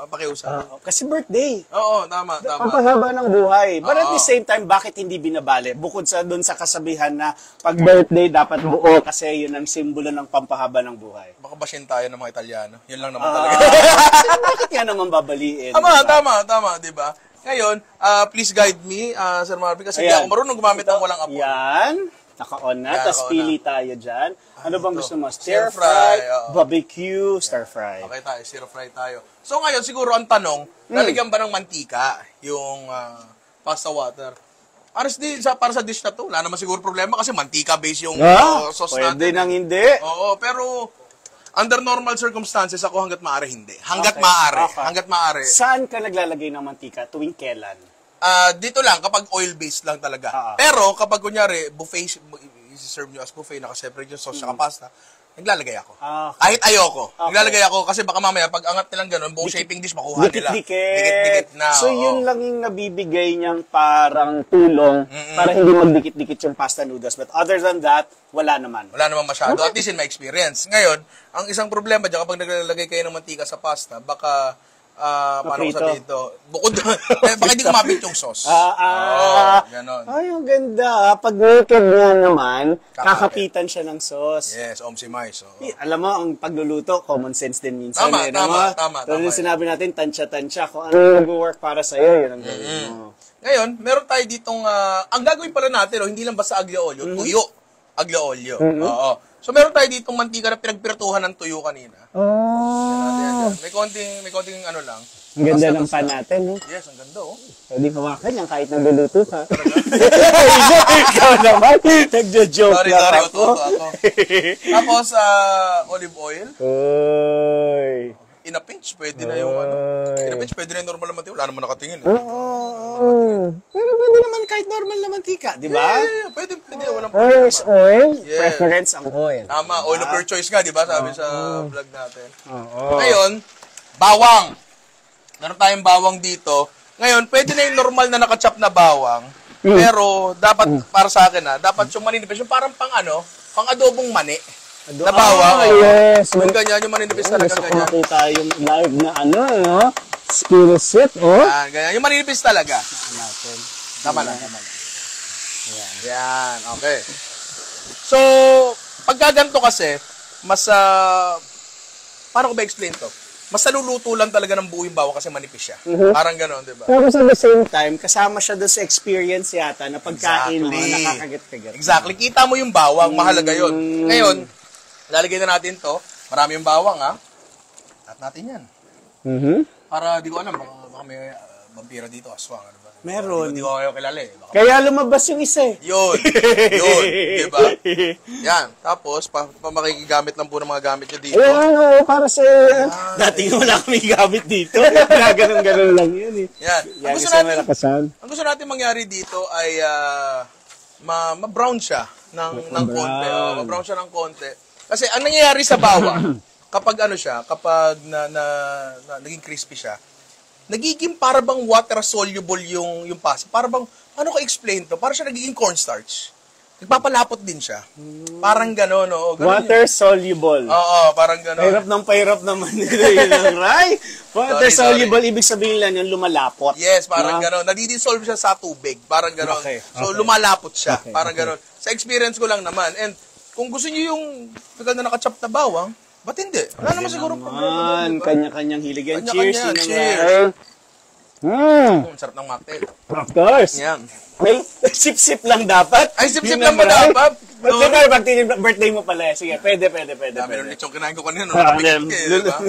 Pakiusap. Kasi birthday. Oo, tama. Ang pahaba ng buhay. But at the same time, bakit hindi binabali? Bukod sa doon sa kasabihan na pag birthday, dapat buo kasi yun ang simbolo ng pampahaba ng buhay. Baka bashin tayo ng mga Italiano. Yun lang naman talaga. Bakit yan naman babaliin? Tama, di ba? Ngayon, please guide me, Sir Marvin, kasi hindi Ayan. ako marunong gumamit ng walang apoy. Yan. Naka-on na. Yan, Tapos naka-on pili tayo dyan. Ano bang ito. gusto mo? Stir Stir fry, fry, oo. barbecue, stir fry. Okay tayo, zero fry tayo. So ngayon, siguro ang tanong, lalagyan ba ng mantika yung pasta water? Honestly, para sa dish na to, wala naman siguro problema kasi mantika-based yung sauce natin. Pwede nang hindi. Oo, pero under normal circumstances, ako hanggat maaari hindi. Hanggat Okay. maaari. Saan ka naglalagay ng mantika? Tuwing kailan? Dito lang, kapag oil-based lang talaga. Ah. Pero kapag kunyari, buffet, i-serve nyo as buffet, naka-separate yung sauce, saka pasta, naglalagay ako. Ah, okay. Kahit ayoko. Okay. Naglalagay ako kasi baka mamaya, pag angat nilang ganun, buong shaping dish makuha nila. Dikit-dikit. na. So, yun lang yung nabibigay niyang parang tulong para hindi magdikit-dikit yung pasta noodles. But other than that, wala naman. Wala naman masyado, at least in my experience. Ngayon, ang isang problema dyan, kapag naglalagay kayo ng mantika sa pasta, baka, paano ko Maprito. sabihin ito? Bukod, baka hindi kumapit yung sauce. Ganon. Ay, ang ganda. Pag naked nga naman, kakapitan siya ng sauce. Yes, Omsi Mais. Alam mo, ang pagluluto, common sense din minsan. Tama, tama. Tulad yung sinabi natin, tansya-tansya. Kung ano yung mag-work para sa'yo, yun ang gawin mo. Ngayon, meron tayo ditong, ang gagawin pala natin, hindi lang basta aglio olio, tuyo. Aglio olio. Oo. So, meron tayo ditong mantika na pinagpirtuhan ng tuyo kanina. Oh, May konting ano lang. ang ganda ng pan natin. No? Yes, ang ganda oh. Pwede hawakan yan kahit nagluluto ka. Ikaw naman, nagjo-joke Sorry, lang ako. ututo ako. Tapos, olive oil. Uy. In a pinch, pwede na yung ano. In a pinch, pwede na yung normal na mantika. Wala naman nakatingin. Pero pwede naman kahit normal na mantika, di ba? Pwede. Walang problema. Orange oil, Yes. preference ang oil. Tama, oil of your choice nga, di ba? Sabi sa vlog natin. Oo. Ngayon, bawang. Meron tayong bawang dito. Ngayon, pwede na yung normal na nakachop na bawang, pero dapat, para sa akin dapat yung maninipis, yung parang pang adobong mani. Na bawang. Yes. Yung ganyan, yung maninipis talaga Gusto ko ganyan. makita yung live na skill set, Yan, ganyan. Yung maninipis talaga. Natin. Tama lang. Yan, okay. So, pagka ganito kasi, mas, paano ko ba explain to? Mas naluluto lang talaga ng buo yung bawang kasi manipis siya. Parang gano'n, di ba? Pero at the same time, kasama siya doon sa experience yata na pagkain mo, Exactly. nakakagat-kagat. Exactly. Kita mo yung bawang, mahalaga yun. Ngayon, lalagay na natin to. Marami yung bawang, At natin yan. Para, di ko alam, baka may vampira dito, aswang. Ano ba? Meron. Di ko kayo kilala eh. Baka Kaya lumabas yung isa eh. Yun. Di ba? Yan. Tapos, makikigamit lang po ng mga gamit nyo dito. Oo, para sa... Dati nga wala kami gamit dito. Ganun-ganun lang yun eh. Yan. Yan, Ang gusto natin mangyari dito ay ma-brown siya ng konti. Ma-brown siya ng konti. Kasi ang nangyayari sa bawang, kapag kapag naging crispy siya, nagiging para bang water soluble yung pasta. Para bang, paano ko explain to? Para siya nagiging cornstarch. Nagpapalapot din siya. Parang gano'n, Water soluble. Oo, parang gano'n. Pahirap naman nila yun ang right. Water soluble, ibig sabihin lang yung lumalapot. Yes, parang gano'n. Nadidissolve siya sa tubig. Parang gano'n. Okay. So, lumalapot siya. Parang gano'n. Sa experience ko lang naman. And kung gusto niyo yung pickle na nakachop na bawang, ba't hindi? Wala naman siguro problema. Diba? Kanya-kanyang hilig yan. Kanya-kanya, Cheers. cheers. Sarap ng mocktail. Of course. Yan. Well, sip-sip lang dapat. Ay, sip-sip lang ba dapat? Pero pag birthday mo pala, sige, pwede. Dami nung lechong kinain ko kanina. Diba?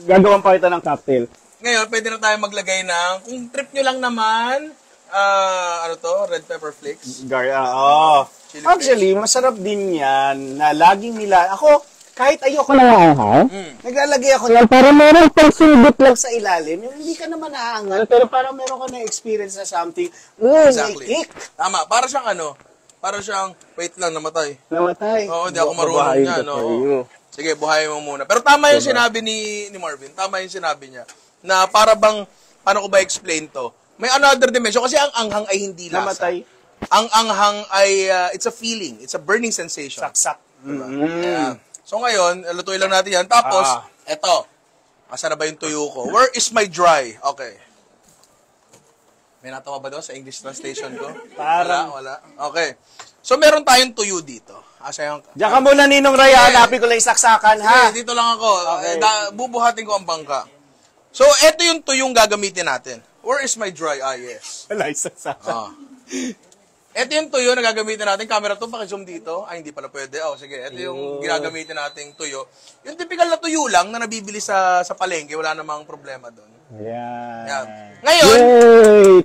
Gagawan pa kita ng cocktail. Ngayon, pwede na tayo maglagay ng, kung trip nyo lang naman, red pepper flakes. Chili Actually, masarap din yan na laging ako, kahit ayoko na aanghang, naglalagay ako yan para meron pang sundot lang sa ilalim. Yung hindi ka naman aanghang, pero para meron ka na experience na something. Exactly. May kick. Tama. Para siyang, wait lang, namatay. Oo, hindi ako marunong yan. Sige, buhayin mo muna. Pero tama yung sinabi ni Marvin. Tama yung sinabi niya. Na para bang, paano ko ba explain to? May another dimension. Kasi ang anghang ay hindi lasa. Namatay. Ang anghang ay, it's a feeling. It's a burning sensation. Saksak. Diba? Yeah. So ngayon, lutuin lang natin yan. Tapos, eto. Asan na ba yung tuyo ko? Where is my dry? Okay. May natawa ba doon sa English translation ko? Wala. Okay. So meron tayong tuyo dito. Asa yung... Diyan ka muna, Ninong Ray. Hanapin ko lang yung saksakan, ha? Dito lang ako. Okay. Bubuhatin ko ang bangka. So, eto yung tuyong gagamitin natin. Where is my dry? Yes. Wala yung saksakan. Ito yung tuyo na gagamitin natin. Camera to, pakizoom dito. Ay, hindi pala pwede. Sige. Ito yung ginagamitin nating tuyo. Yung typical na tuyo lang na nabibili sa palengke. Wala namang problema doon. Yan. Ngayon,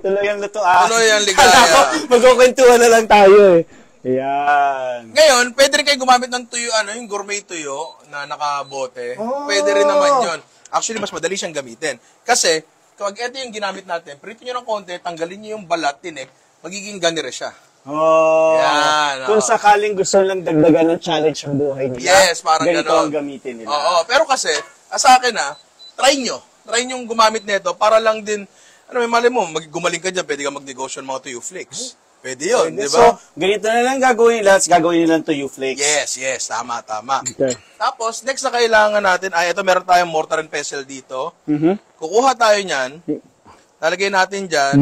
tuloy ang lutuan. Tuloy ang ligaya. Magkukwentuhan na lang tayo eh. Yan. Ngayon, pwede rin kayo gumamit ng tuyo, yung gourmet tuyo na nakabote. Pwede rin naman yun. Actually, mas madali siyang gamitin. Kasi, kapag ito yung ginamit natin, prito nyo ng konti, tanggalin nyo yung balat, tinik, magiging ganire siya. Yan. Kung sakaling gusto lang dagdagan ng challenge ang buhay nila. Yes, parang ganito gano'n. ang gamitin nila. Pero kasi, sa akin try nyo. Try nyo gumamit nito para lang din, may mali mo, gumaling ka dyan, pwede ka magnegosyo ng mga tuyo flakes. Pwede yun, di ba? So, ganito na lang gagawin nila, gagawin nila ng tuyo flakes. Yes, tama. Okay. Tapos, next na kailangan natin, ito meron tayong mortar and pestle dito. Kukuha tayo niyan. Lalagay natin dyan.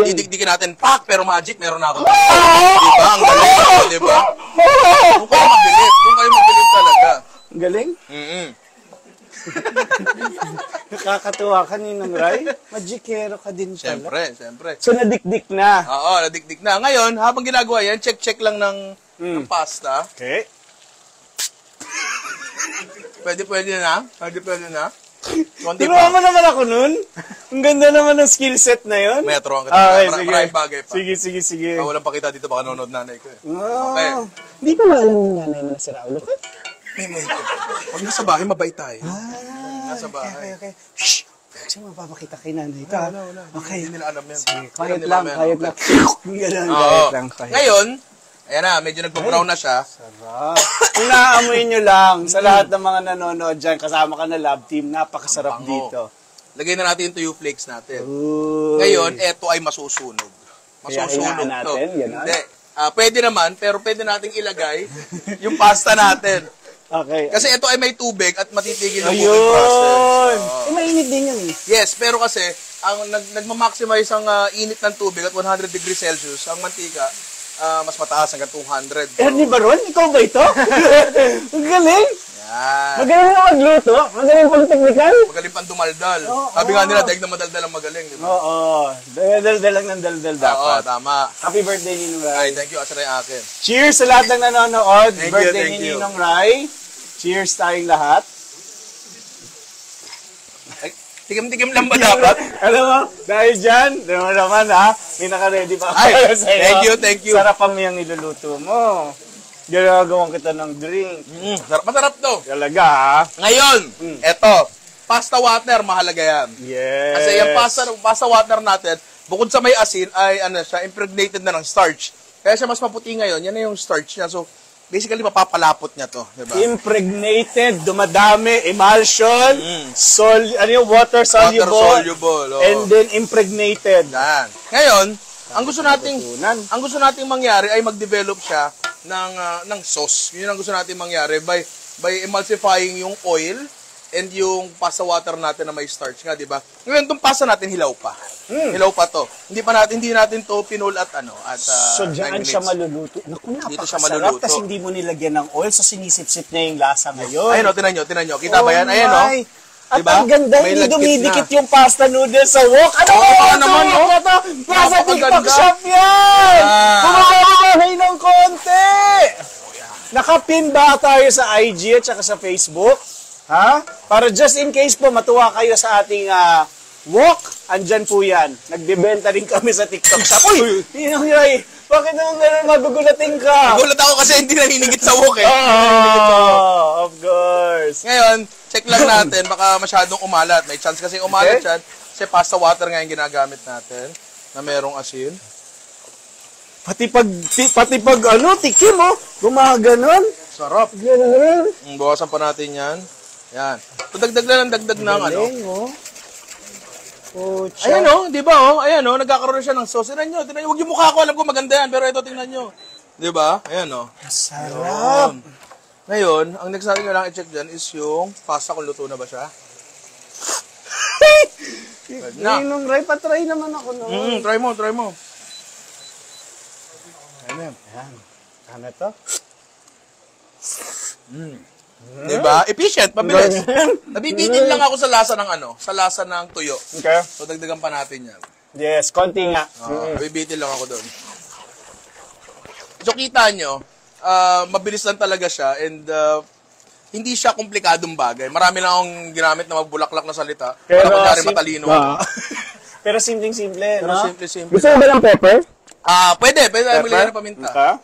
Didikdikin natin. Pak! Pero magic, meron na ako. Diba? Ang galing. Diba? Kung kayo mabilib talaga. Ang galing? Nakakatuwa ka, Ninong Ray. Magikero ka din pala. Siyempre. So, nadikdik na. Oo, nadikdik na. Ngayon, habang ginagawa yan, check lang ng pasta. Okay. Pwede na. Tinuha mo naman ako nun. Ang ganda naman ng skill set na yun. May atruhan kita. Sige. Maraming bagay pa. Sige. Walang pakita dito, baka nanonood nanay ko eh. Okay. Hindi ko alam yung nanay mo na si Raulo. Pag nasa bahay, mabait tayo. Nasa bahay. Okay. Shhh! Kasi mapapakita kay nanay ito. Wala. Okay. Hindi nila alam yan. Quiet lang. Ngayon, ayan na, medyo nagpo-brown na siya. Sarap. Kung naaamoy nyo lang, sa lahat ng mga nanonood dyan, kasama ka na love team, napakasarap dito. lagay na natin yung tuyo flakes natin. Uy. Ngayon, eto ay masusunog. Masusunog Kaya to. natin, gano'n? Hindi. Pwede naman, pero pwede nating ilagay yung pasta natin. Okay. Kasi ito ay may tubig at matitigil yung Ayun! cooking process. Mainit din yun eh. Yes, pero kasi, ang nagmamaximize ang init ng tubig at 100 degrees Celsius, ang mantika, mas mataas hanggang 200. Ernie Baron, ikaw ba ito? Ang galing! Yan. Magaling na magluto. Magaling pang teknikal. Magaling pang dumaldal. Oo. Sabi nga nila, daig na madaldal ang magaling, di ba? Oo. Daldal lang ng daldal Oo, dapat. tama. Happy birthday, Ninong Rai. Ay, thank you. Asa na yung akin. Cheers sa lahat ng nanonood. Thank you, Birthday thank ni you. Ninong Rai. Cheers tayong lahat. Ay, tikim-tikim lang ba dapat? Alam mo, dahil dyan, naman ha, may naka-ready pa Ay, para sa'yo. thank you, thank you. Sarap ang yung niluluto mo. Ginagawan kita ng drink. Masarap to. Talaga ha? Ngayon, eto, pasta water, mahalaga yan. Yes. Kasi yung pasta water natin, bukod sa may asin, ay ano siya, impregnated na ng starch. Kaya siya mas maputi ngayon, yan na yung starch niya. So, basically, mapapalapot niya to. Diba? Impregnated, dumadami, emulsion, ano yung water soluble, Water soluble. Oh. and then impregnated. Yan. Ngayon, ang gusto Tutunan. nating mangyari ay mag-develop siya ng sauce. Yun ang gusto nating mangyari by emulsifying yung oil and yung pasta water natin na may starch nga, di ba? Ngayon, itong pasta natin hilaw pa. Hilaw pa to. Hindi natin to pinul at So, diyan siya maluluto. Naku, Dito siya napakasarap. maluluto. Tapos hindi mo nilagyan ng oil, so sinisip-sip niya yung lasa ngayon. Ayun o, tinan nyo. Kita ba yan? Ayan o. my. At Diba? ang ganda, May hindi lagkit dumidikit na. yung pasta noodles sa wok. Ano Oo, ba naman, ito? oh. Ito, nasa Napakaganda. TikTok shop yan! Ah. Bumababay ng konti! Nakapin ba tayo sa IG at saka sa Facebook? Ha? Para just in case po matuwa kayo sa ating wok, andyan po yan. Nagbebenta rin kami sa TikTok shop. Uy! Ninong Ray, bakit naman ganun magugulating ka? Gulat ako kasi hindi naninigit sa wok eh. Oh, of course. Ngayon, check lang natin, baka masyadong umalat. May chance kasi umalat Okay. yan. Kasi pasta water nga yung ginagamit natin na merong asin. Pati pag tikim mo, gumaganon. Sarap. Ganun. Bawasan pa natin yan. Yan. So, dagdag lang ng dagdag ng ano. Galing, oh. Pucha. Ayan o, di ba o? Ayan o, nagkakaroon siya ng sauce. Tingnan nyo. Huwag yung mukha ko, alam ko maganda yan. Pero ito, tingnan nyo. Di ba? Ayan o. Sarap. Ngayon, ang next natin kailangan i-check dyan is yung pasta kung luto na ba siya. Na. Ninong Ray, patry naman ako noon. Try mo. Ayan. Ano to? Diba? Efficient, mabilis. Nabibitin lang ako sa lasa ng sa lasa ng tuyo. Okay. So, dagdagan pa natin yan. Yes, konti nga. Nabibitin lang ako doon. So, kita nyo, mabilis lang talaga siya and hindi siya komplikadong bagay. Marami lang akong ginamit na magbulaklak na salita. Pero kunyari matalino. Pero simpleng-simple, Pero no? simple. Gusto mo ba ng pepper? Pwede tayo maglagay ng paminta.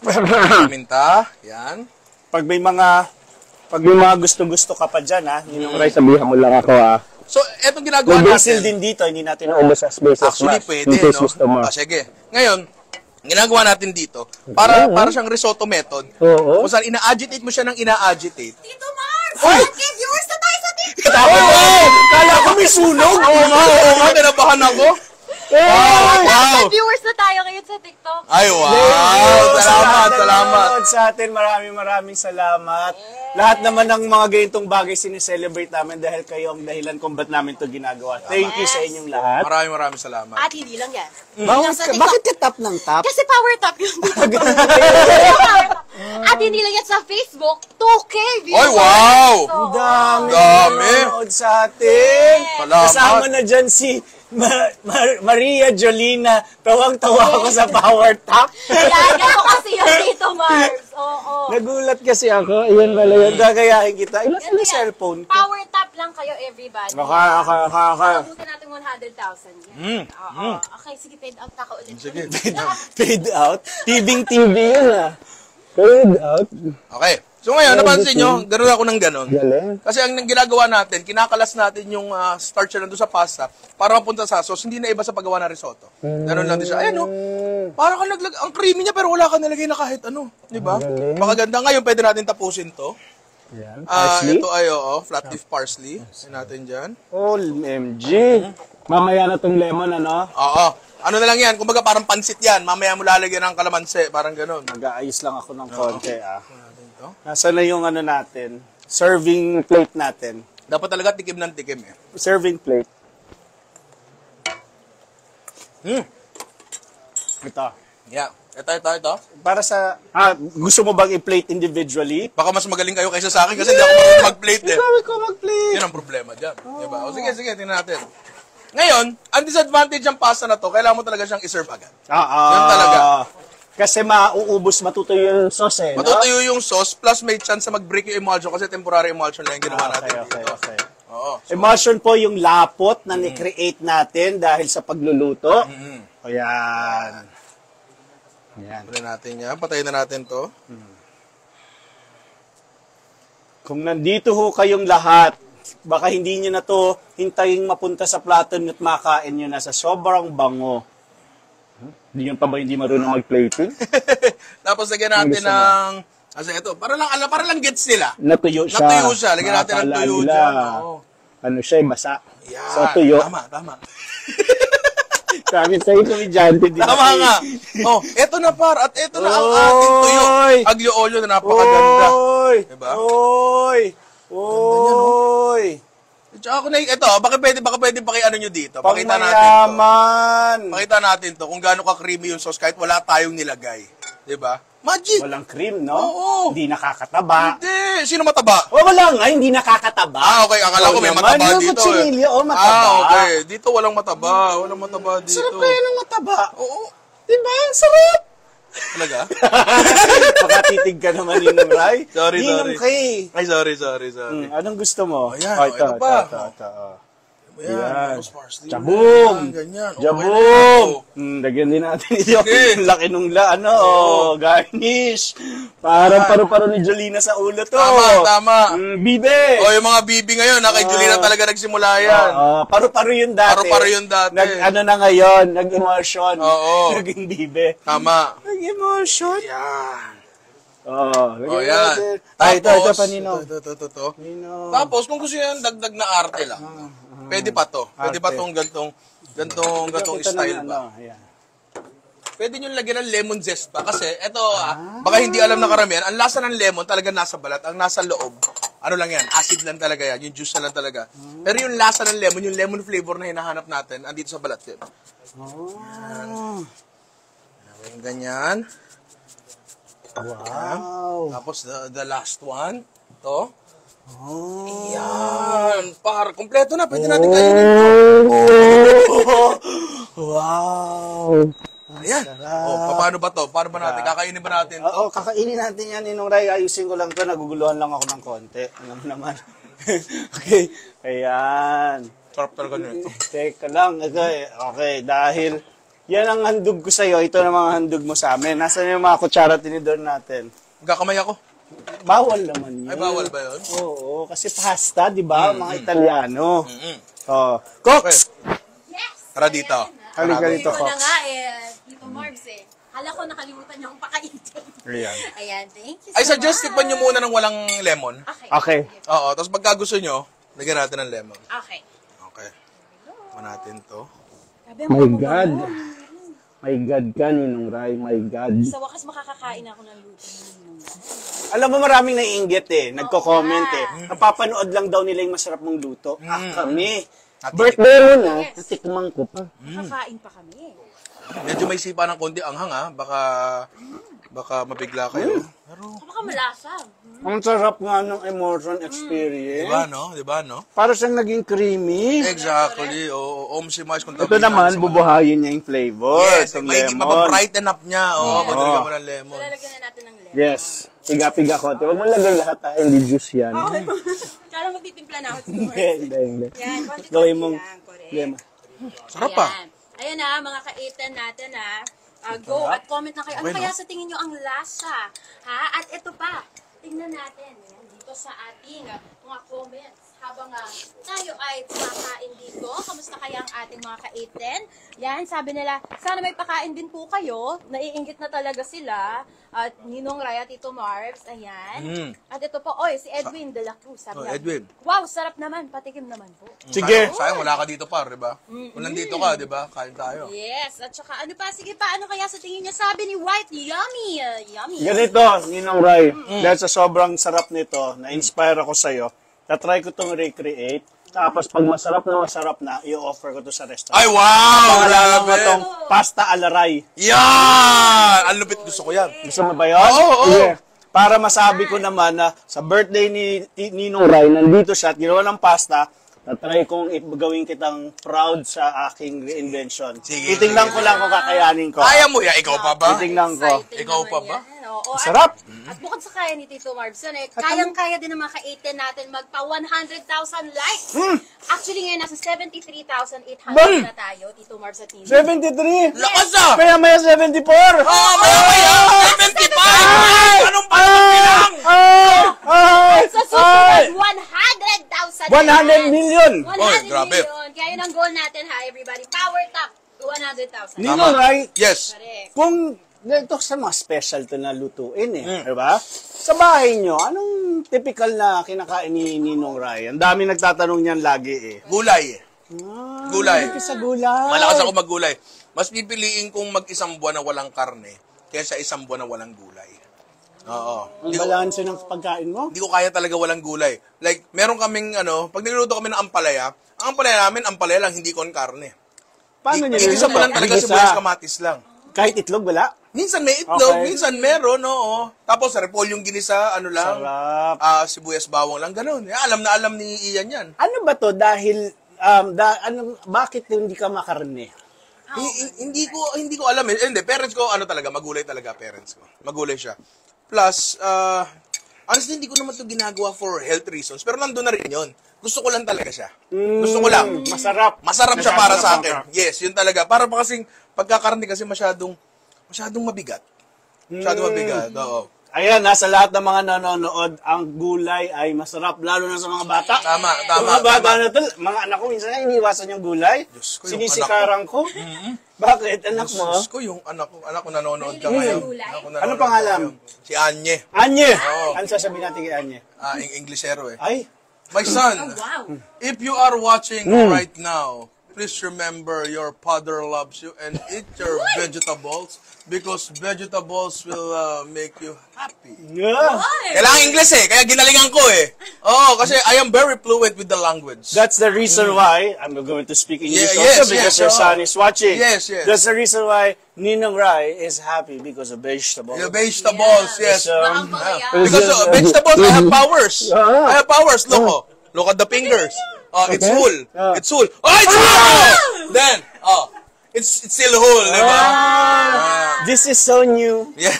Paminta, yan. Pag may mga gusto-gusto ka pa dyan, ha? Ninong Ray, Sabihan mo lang ako So, etong ginagawa May basil natin. din dito, hindi natin Ubus sa spaces Actually, pwede, In case no? gusto mo. Sige. Ngayon, ginagawa natin dito, para siyang risotto method, Oo. kung saan ina-agitate mo siya ng ina-agitate. Tito Mars! Ay! Okay, viewers na tayo sa TikTok! Kaya ko may sunog! Oo nga, kinabahan ako. Wow! Viewers na tayo ngayon sa TikTok. Ay, wow! Salamat. Sa atin, maraming salamat. Lahat naman ng mga ganitong bagay sineselebrate namin dahil kayo ang dahilan kung ba't namin to ginagawa. Thank you sa inyong lahat. Maraming salamat. At hindi lang yan. Nasa TikTok. Bakit ka tap ng tap? Kasi power tap yun. At hindi lang yan sa Facebook, 2K viewers. Ay, wow! So, Dami nanonood sa atin. Salamat. Kasama na dyan si Maria Jolina. Tawang-tawa ako sa power tap. yan, ganito kasi yun, Tito Mars. Oo. Nagulat kasi ako. Ayan pala yun. Gagayahin kita. Ilan Ganito na yan. cellphone ko? Power tap lang kayo, everybody. Okay. Abutin natin 100,000 yan. Oo. Okay, sige, fade out ako ulit. Sige. Fade out? Tibing-TV yun ah. Fade out. Okay. So ngayon, napansin nyo, gano'n ako ng gano'n. Galing. Kasi ang ginagawa natin, kinakalas natin yung starch na nandun sa pasta para mapunta sa sauce, hindi na iba sa paggawa ng risotto. Gano'n lang din siya. Ayan, no? Parang ka ang creamy niya pero wala ka nilagay na kahit ano. Di ba? Makaganda. Ngayon, pwede natin tapusin to. Yan. Parsley. Ito ay, flat leaf parsley. Yan natin dyan. OMG. Mamaya na tong lemon, ano? Oo. Ano na lang yan, kumbaga parang pansit yan. Mamaya mo lalagyan ng kalamansi, parang ganun. Mag-aayos lang ako ng konti, Ano natin ito? Nasaan na yung ano natin? Serving plate natin. Dapat talaga tikim ng tikim eh. Serving plate. Ito. Yeah. Ito. Para sa... gusto mo bang i-plate individually? Baka mas magaling kayo kaysa sa akin kasi hindi ako marunong mag-plate eh. Sabi ko mag-plate. Yan ang problema dyan. Diba? O sige, tingnan natin. Ngayon, ang disadvantage ng pasta na to, kailangan mo talaga siyang iserve agad. Yan talaga. Kasi mauubos, matutuyo yung sauce eh. No? Matutuyo yung sauce, plus may chance na mag-break yung emulsion kasi temporary emulsion lang yung ginawa natin dito. Okay. Oo. Emulsion po yung lapot na ni-create natin dahil sa pagluluto. Ayan. Ayan. Patayin natin yan. Patayin na natin to. Kung nandito ho kayong lahat, baka hindi nyo na to hintayin mapunta sa plato nyo at makain nyo na sa sobrang bango. Hindi yun pa ba hindi marunong mag-plating? Tapos lagyan natin gusto mo? ng... Kasi ito, para lang gets nila. Natuyo siya. Natuyo siya. Lagyan natin ng tuyo Akala dyan. nila, Oo. Ano siya, basa. Yan. So, tuyo. Tama. Sabi sa'yo, komedyante din. Tama nga. Oh, eto na par. At eto na ang ating tuyo. Oy! Aglio olio na napakaganda. Oy! Diba? Oy! Oy! Tsaka ako na ito, baka pwede pakiano nyo dito. Pakita natin to. Pangmayaman! Pakita natin to kung gaano ka-creamy yung sauce kahit wala tayong nilagay. Diba? Magic! Walang cream, no? Oo. Hindi nakakataba. Hindi. Sino mataba? Wala nga, hindi nakakataba. Okay. Akala ko may naman, mataba yung dito. kutsinilyo, mataba. Okay. Dito walang mataba. Walang mataba dito. Sarap kaya ng mataba. Oo. Diba? Ang sarap! Talaga? Baka titig ka naman yun ng Ray. Sorry. Kay. Ay, sorry. Anong gusto mo? Ayan, Oh, ito pa. Ito. Ayan. Parsley. Chabong! Ganyan. Jabong! Lagyan din natin ito. Sige. Laki nung garnish. Parang paru-paro ni Jolina sa ulo to. Tama. Bibe! O, yung mga bibi ngayon, kay Julina talaga nagsimula yan. Paru-paro yun dati. Paru-paro yun dati. Ano na ngayon, nag-emulsion. Oo. Naging bibe. Tama. Nag-emulsion. Yan. Lagyan Yan. natin. Ay, ito, panino. Ito. Panino. Tapos, kung gusto nyo yung dagdag na arte lang, pwede pa to. Pwede pa tong gantong Ito style na, ba? ayan. Pwede nyo lagyan ng lemon zest pa. Kasi, ito, baka hindi alam na karamihan, ang lasa ng lemon talaga nasa balat. Ang nasa loob, ano lang yan, acid lang talaga yan. Yung juice na lang talaga. Pero yung lasa ng lemon, yung lemon flavor na hinahanap natin, andito sa balat yun. Yan. Ganyan. Wow. Tapos, the last one, to. Yan. Kompleto na. Pwede natin kainin. Wow. Ayan. Paano ba to? Paano ba natin? Kakainin ba natin to? Oo, kakainin natin yan, Ninong Ray. Ayusin ko lang to. Naguguluhan lang ako ng konti. Alam mo naman. Okay. Ayan. Sarap talaga nito. Teka lang. Okay, dahil yan ang handog ko sa'yo. Ito na mga handog mo sa amin. Nasaan yung mga kutsara tinidor natin? Magkakamay ako. Bawal naman yun. Ay, bawal ba yun? Oo, kasi pasta, di ba? Mga Italiano. Cooks! Yes! Halika Tara dito. dito, Ito na Cooks. nga Tito Marbs Hala ko nakalimutan niyo akong pakainin. Ayan. Ayan, thank you so Ay, suggest much. tikman nyo muna ng walang lemon. Okay. Oo, tapos pagka gusto nyo, lagyan natin ng lemon. Okay. Okay. Tikman natin to. My God. My God ka, Ninong Ray. My God. Sa wakas makakakain ako ng luto ninyo. Alam mo, maraming naiinggit nagko-comment Napapanood lang daw nila yung masarap mong luto. Kami. Birthday mo na, natikman ko pa. Makakain pa kami. Medyo may sipa ng konti anghang baka mabigla kayo. Pero, Baka malasa. Ang sarap nga ng emotion experience. diba no? Para siyang naging creamy. Exactly. Oo, omsimise kung Ito naman, bubuhayin niya yung flavor. Yes, Itong may lemon. mapabrighten up niya. Oo, madaligan mo ng lemon. Lalagyan na natin ng lemon. Yes. Piga-piga ko. Huwag mo lagay lahat hindi juice yan. Okay. Kala magtitimpla na ako siguro. Hindi. Yan, konti Gawin mong lang. Correct. lemon. Sarap pa. Ayan. Ayan na, mga kaitan natin go at comment na kayo. Ano Okay, kaya sa tingin nyo ang lasa? Ha? At ito pa, tingnan natin. Ayan, dito sa ating mga comments. habang tayo ay kumakain dito. Kamusta kaya ang ating mga ka-810? Yan, sabi nila, sana may pakain din po kayo. Naiinggit na talaga sila. At Ninong Ray at Tito Marbs, ayan. At ito po, si Edwin de la Cruz. Sabi niya, Edwin. wow, sarap naman. Patikim naman po. Sige. Sayang, wala ka dito par, di ba? Kung nandito ka, di ba? Kain tayo. Yes, at saka ano pa, sige pa, ano kaya sa tingin niya? Sabi ni White, yummy, yummy. Ganito, Ninong Ray, dahil sa sobrang sarap nito, na-inspire ako sa'yo, na-try ko itong recreate, tapos pag masarap na, i-offer ko to sa restaurant. Ay, wow! Pangalanan ko Grabe! itong pasta alaray. Yan! Ang lupit, gusto ko yan. Gusto mo ba yun? Oo. Sige. Para masabi ko naman na sa birthday ni Ninong Ray, nandito siya at ginawa ng pasta, na-try kong gawin kitang proud sa aking reinvention. Sige. Titingnan ko lang kung kakayanin ko. Kaya mo yan, ikaw pa ba? Titingnan ko. Exciting Ikaw naman pa ba? yan. Oo, Sarap. At bukod sa kaya ni Tito Marbs, kayang-kaya din ng mga ka-810 natin magpa 100,000 likes. Actually ngayon, nasa 73,800 na tayo, Tito Marbs at Nino. 73! Lakas ah! Kaya maya 74! Oh, maya! 75! Anong bilang? Ay! Sa susunod, 100,000 100 million! 100 Oy, grabe. million. Kaya yun ang goal natin ha, everybody. Power top, 100,000. Ninong Ray, Yes. Correct. kung ito sa mga special to na lutuin diba? Sa bahay nyo, anong typical na kinakain ni Ninong Ray? Ang dami nagtatanong niyan lagi Gulay. Gulay. Ito sa gulay. Malakas ako maggulay. Mas pipiliin kong mag-isang buwan na walang karne kaysa isang buwan na walang gulay. Oo. Ang balanse ng pagkain mo? Hindi ko kaya talaga walang gulay. Like, meron kaming, pag niluto kami ng ampalaya, ang ampalaya namin, ampalaya lang, hindi kon karne. Paano nyo Igisa mo lang talaga sibuyas kamatis lang. Kahit itlog, wala? Minsan may itlog, Okay. minsan meron, oo. Tapos repolyo yung ginisa, ano lang, Sarap. sibuyas bawang lang, ganun. Alam na alam ni Ian yan. Ano ba to dahil, bakit hindi ka makarne? Hindi ko alam eh. Hindi, parents ko, talaga, magulay talaga, parents ko. Magulay siya. Plus, honestly, hindi ko naman ito ginagawa for health reasons. Pero nandun na rin yun. Gusto ko lang talaga siya. Gusto ko lang. Masarap. Masarap siya para sa akin. Masarap. Yes, yun talaga. Para pa kasing pagkakarne kasi masyadong mabigat. Masyadong mabigat, oo. Ayan, nasa lahat ng mga nanonood, ang gulay ay masarap, lalo na sa mga bata. Tama. Mga bata na to, mga anak ko, minsan ay iniwasan yung gulay. Diyos ko, yung Sinisikaran ko. Bakit, anak mo? Diyos ko, yung anak ko nanonood ka Mahilig ngayon. sa gulay? Anak ko nanonood Ano pangalan? ka ngayon. Si Anye. Anye! Oo. Ano sasabihin natin kay Anye? Englishero eh. Ay, My son, Wow. if you are watching right now, please remember your father loves you and eat your vegetables because vegetables will make you happy. yeah. Kailangan English eh, kaya ginalingan ko eh. Oo, kasi I am very fluent with the language. That's the reason why, I'm going to speak English Yeah, also yes, because yes, your oo. son is watching. Yes, yes. That's the reason why Ninong Rai is happy because of vegetables. The vegetables, yes. So, Baka pa kaya. Because vegetables, I have powers. I have powers. Look, oh. Look at the fingers. Oh, it's Okay. whole. It's whole. Oh, it's whole! Then, it's still whole, di ba? This is so new. Yeah.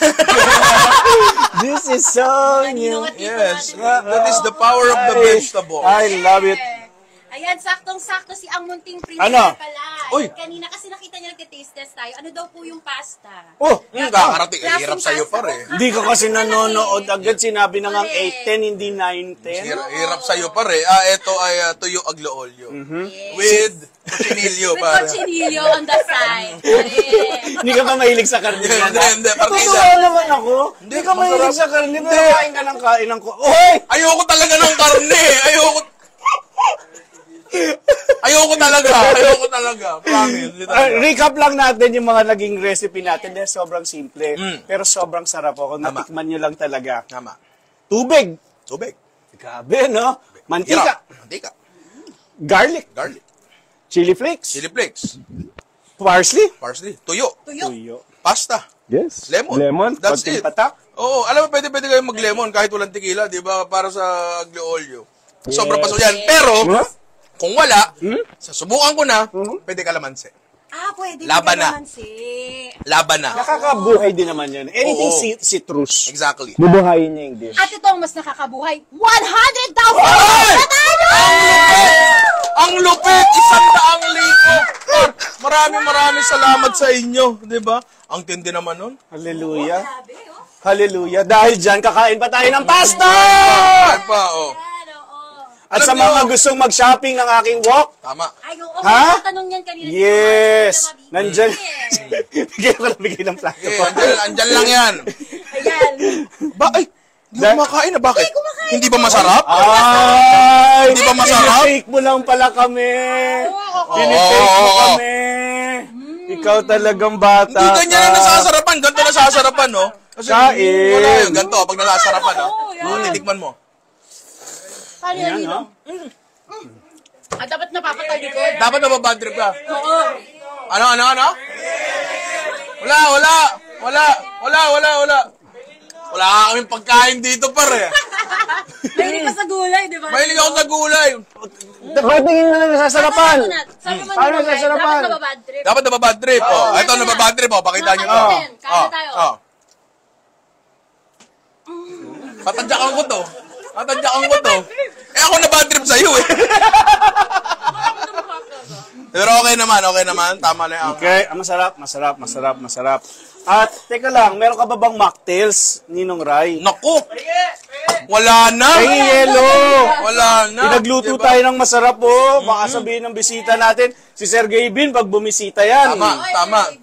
This is so new. Yes. That is the power of the vegetable. I love it. Ayan, saktong-sakto si ang munting premier Ano? pala. Uy! Kanina kasi nakita niya nagte-taste test tayo. Ano daw po yung pasta? Oh, Kakarating. Klaseng Hirap sa'yo pasta pare. po. hindi ka kasi nanonood agad. Sinabi na nga Correct. 8-10, hindi 9-10. Hirap sa'yo pare. Ito ay tuyo aglio olio. With cochinillo With pare. cochinillo on the side. Correct. Hindi ka ba mahilig sa karne? Hindi. Totoo naman ako. Hindi ka mahilig sa karne, pero kain ka ng kain ng Oy! Ayoko talaga ng karne. Ayoko talaga. Promise. Recap lang natin yung mga naging recipe natin. Dahil sobrang simple. Pero sobrang sarap ako. Tama. Natikman nyo lang talaga. Tama. Tubig. Tubig. Grabe, no? Mantika. Mantika. Garlic. Garlic. Chili flakes. Chili flakes. Parsley. Parsley. Tuyo. Tuyo. Pasta. Yes. Lemon. That's Konting it. patak. Oo, alam mo, pwede kayo mag-lemon kahit walang tequila, di ba? Para sa aglio olio. Sobrang paso yan. Pero, kung wala, subukan ko na, pwede kalamansi. Pwede. Laban na. Laban na. Nakakabuhay din naman yan. Anything Oo. citrus. Exactly. Bubuhayin niya yung dish. At ito ang mas nakakabuhay, 100,000! Ay! Natalo! Ang lupit! 100,000! Maraming salamat sa inyo. Di ba? Ang tindi naman nun. Hallelujah. Grabe, Hallelujah. Dahil dyan, kakain pa tayo ng pasta! Ay pa, Yan, oo. At sa Alam nyo- mga gustong mag-shopping ng aking walk, Tama. Ay, oo, Ha? tanong yan kanina. yes! Nandyan. Eh. Bigyan ko na bigay ng plato Eh, ko. andyan lang yan. Ayan. Ay, hindi ko kumakain na. Bakit? kumakain Hindi ba masarap? Ay! Hindi ba masarap? Pinifake mo lang pala kami. Oo. Pinifake mo kami. Ikaw talagang bata Hindi ganyan ka. ang nasasarapan. Ganito nasasarapan, no? Kasi Kain. wala yun. Ganito, pag nasasarapan, no? Oo, yan. Titikman mo. Paano yan, Yan, Nino? no? Ah, dapat napapatay dito. Dapat nababad trip ka. Oo. Ano? Wala. Wala kaming pagkain dito, pare. Mahilig ka sa gulay, di ba? Mahilig ako sa gulay. Dapat tingin na lang nasasarapan. Sabi mo, Paano Nino, nasasarapan? dapat nababad trip. Dapat nababad trip. Oh, ito nababad trip. Oh, pakita nyo to. Kain na tayo. Tatadyakan ko to. Eh, ako nabad trip sa'yo, eh. Pero okay naman. Tama na yan. Okay, masarap. At, teka lang, meron ka ba bang mocktails, Ninong Rai? Naku! Wala na! Ay, yelo! Wala na! Pinagluto Diba? tayo ng masarap, oh. Baka sabihin ng bisita natin, si Sergey Bin, pag bumisita yan. Tama.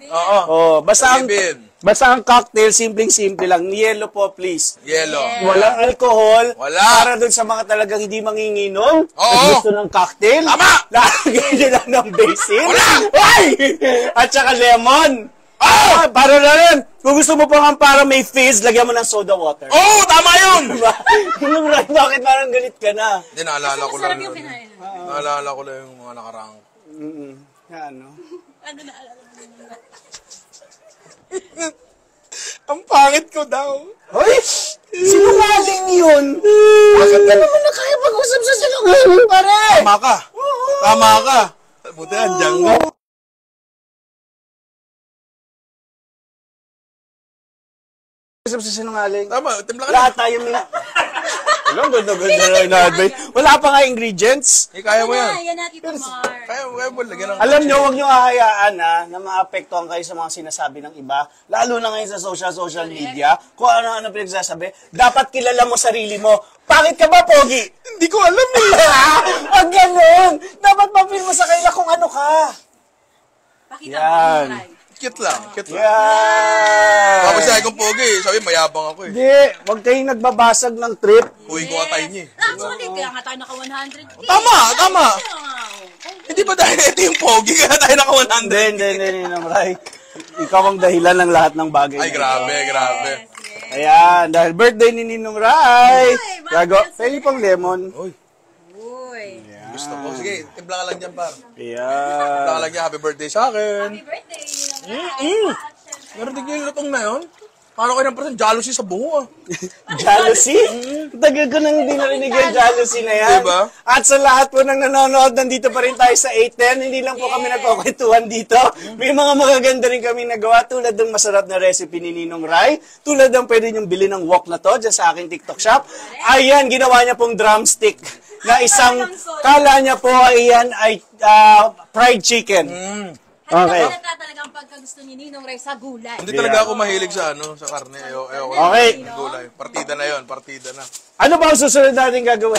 Oo. Oh, basta ang, Bin. basta ang cocktail, simpleng-simple lang. Yelo po, please. Yelo. Walang alcohol. Wala. Para dun sa mga talagang hindi manginginom. Oo. At gusto ng cocktail. Tama. Lagyan nyo lang ng basil. Wala. Ay! At saka lemon. Ah! Para na rin. Kung gusto mo pang para may fizz, lagyan mo ng soda water. Oo, tama yun! Diba? Yung Rai, bakit parang galit ka na? Hindi, naalala ko lang Masarap yung yun. kinain. Naalala ko lang yung mga nakaraang. Ano? Ano na alala mo? Ang pangit ko daw. Hoy! Sinungaling yun! Bakit ka naman nakakapag-usap sa sinungaling, pare? Tama ka. Buti andyan ka. Usap sa sinungaling. Tama, timpla ka na. Lahat tayo Alam, ganda lang na-advise. Wala pa nga ingredients. Eh, kaya mo yan. Yan na, Tito Mar. Kaya mo, lagyan ng... Alam nyo, huwag nyo hahayaan na maapektuhan kayo sa mga sinasabi ng iba. Lalo na ngayon sa social media. Kung ano-ano pinagsasabi. Dapat kilala mo sarili mo. Pangit ka ba, Pogi? Hindi ko alam eh. Wag ganun. Dapat mapil mo sa kanila kung ano ka. Pakita Yan. mo. Cute lang. Yan. Tapos sabi kong pogi, sabi mayabang ako eh. Hindi, huwag kayong nagbabasag ng trip. Uwi ko atay niya eh. Actually, kaya nga tayo naka 100. Tama. Hindi ba dahil ito yung pogi, kaya tayo naka 100? Hindi, Ninong Rai. Ikaw ang dahilan ng lahat ng bagay. Ay, grabe. Ayan, dahil birthday ni Ninong Rai. Uy, Gago, bakit? pwede pang lemon. Uy, Uy. gusto ko. Sige, timpla ka lang dyan, par. Ayan. Timpla ka lang dyan, happy birthday sa akin. Happy birthday. Meron din yung lutong na yun. Paano kayo ng person? Jealousy sa bungo ah. Jealousy? Tagal ko nang hindi narinig yung jealousy na yan. Diba? At sa lahat po ng nanonood, nandito pa rin tayo sa 810. Hindi lang po kami nagkukwentuhan dito. May mga magaganda rin kami nagawa tulad ng masarap na recipe ni Ninong Rai. Tulad ng pwede niyong bilhin ng wok na to dyan sa aking TikTok shop. Ayan, ginawa niya pong drumstick na isang, kala niya po ayan ay fried chicken. Okay. Halata talaga ang pagkagusto ni Ninong Rai sa gulay. Hindi talaga ako mahilig sa sa karne. Ayoko. Okay. Gulay. Partida na yun, partida na. Ano ba ang susunod natin gagawin?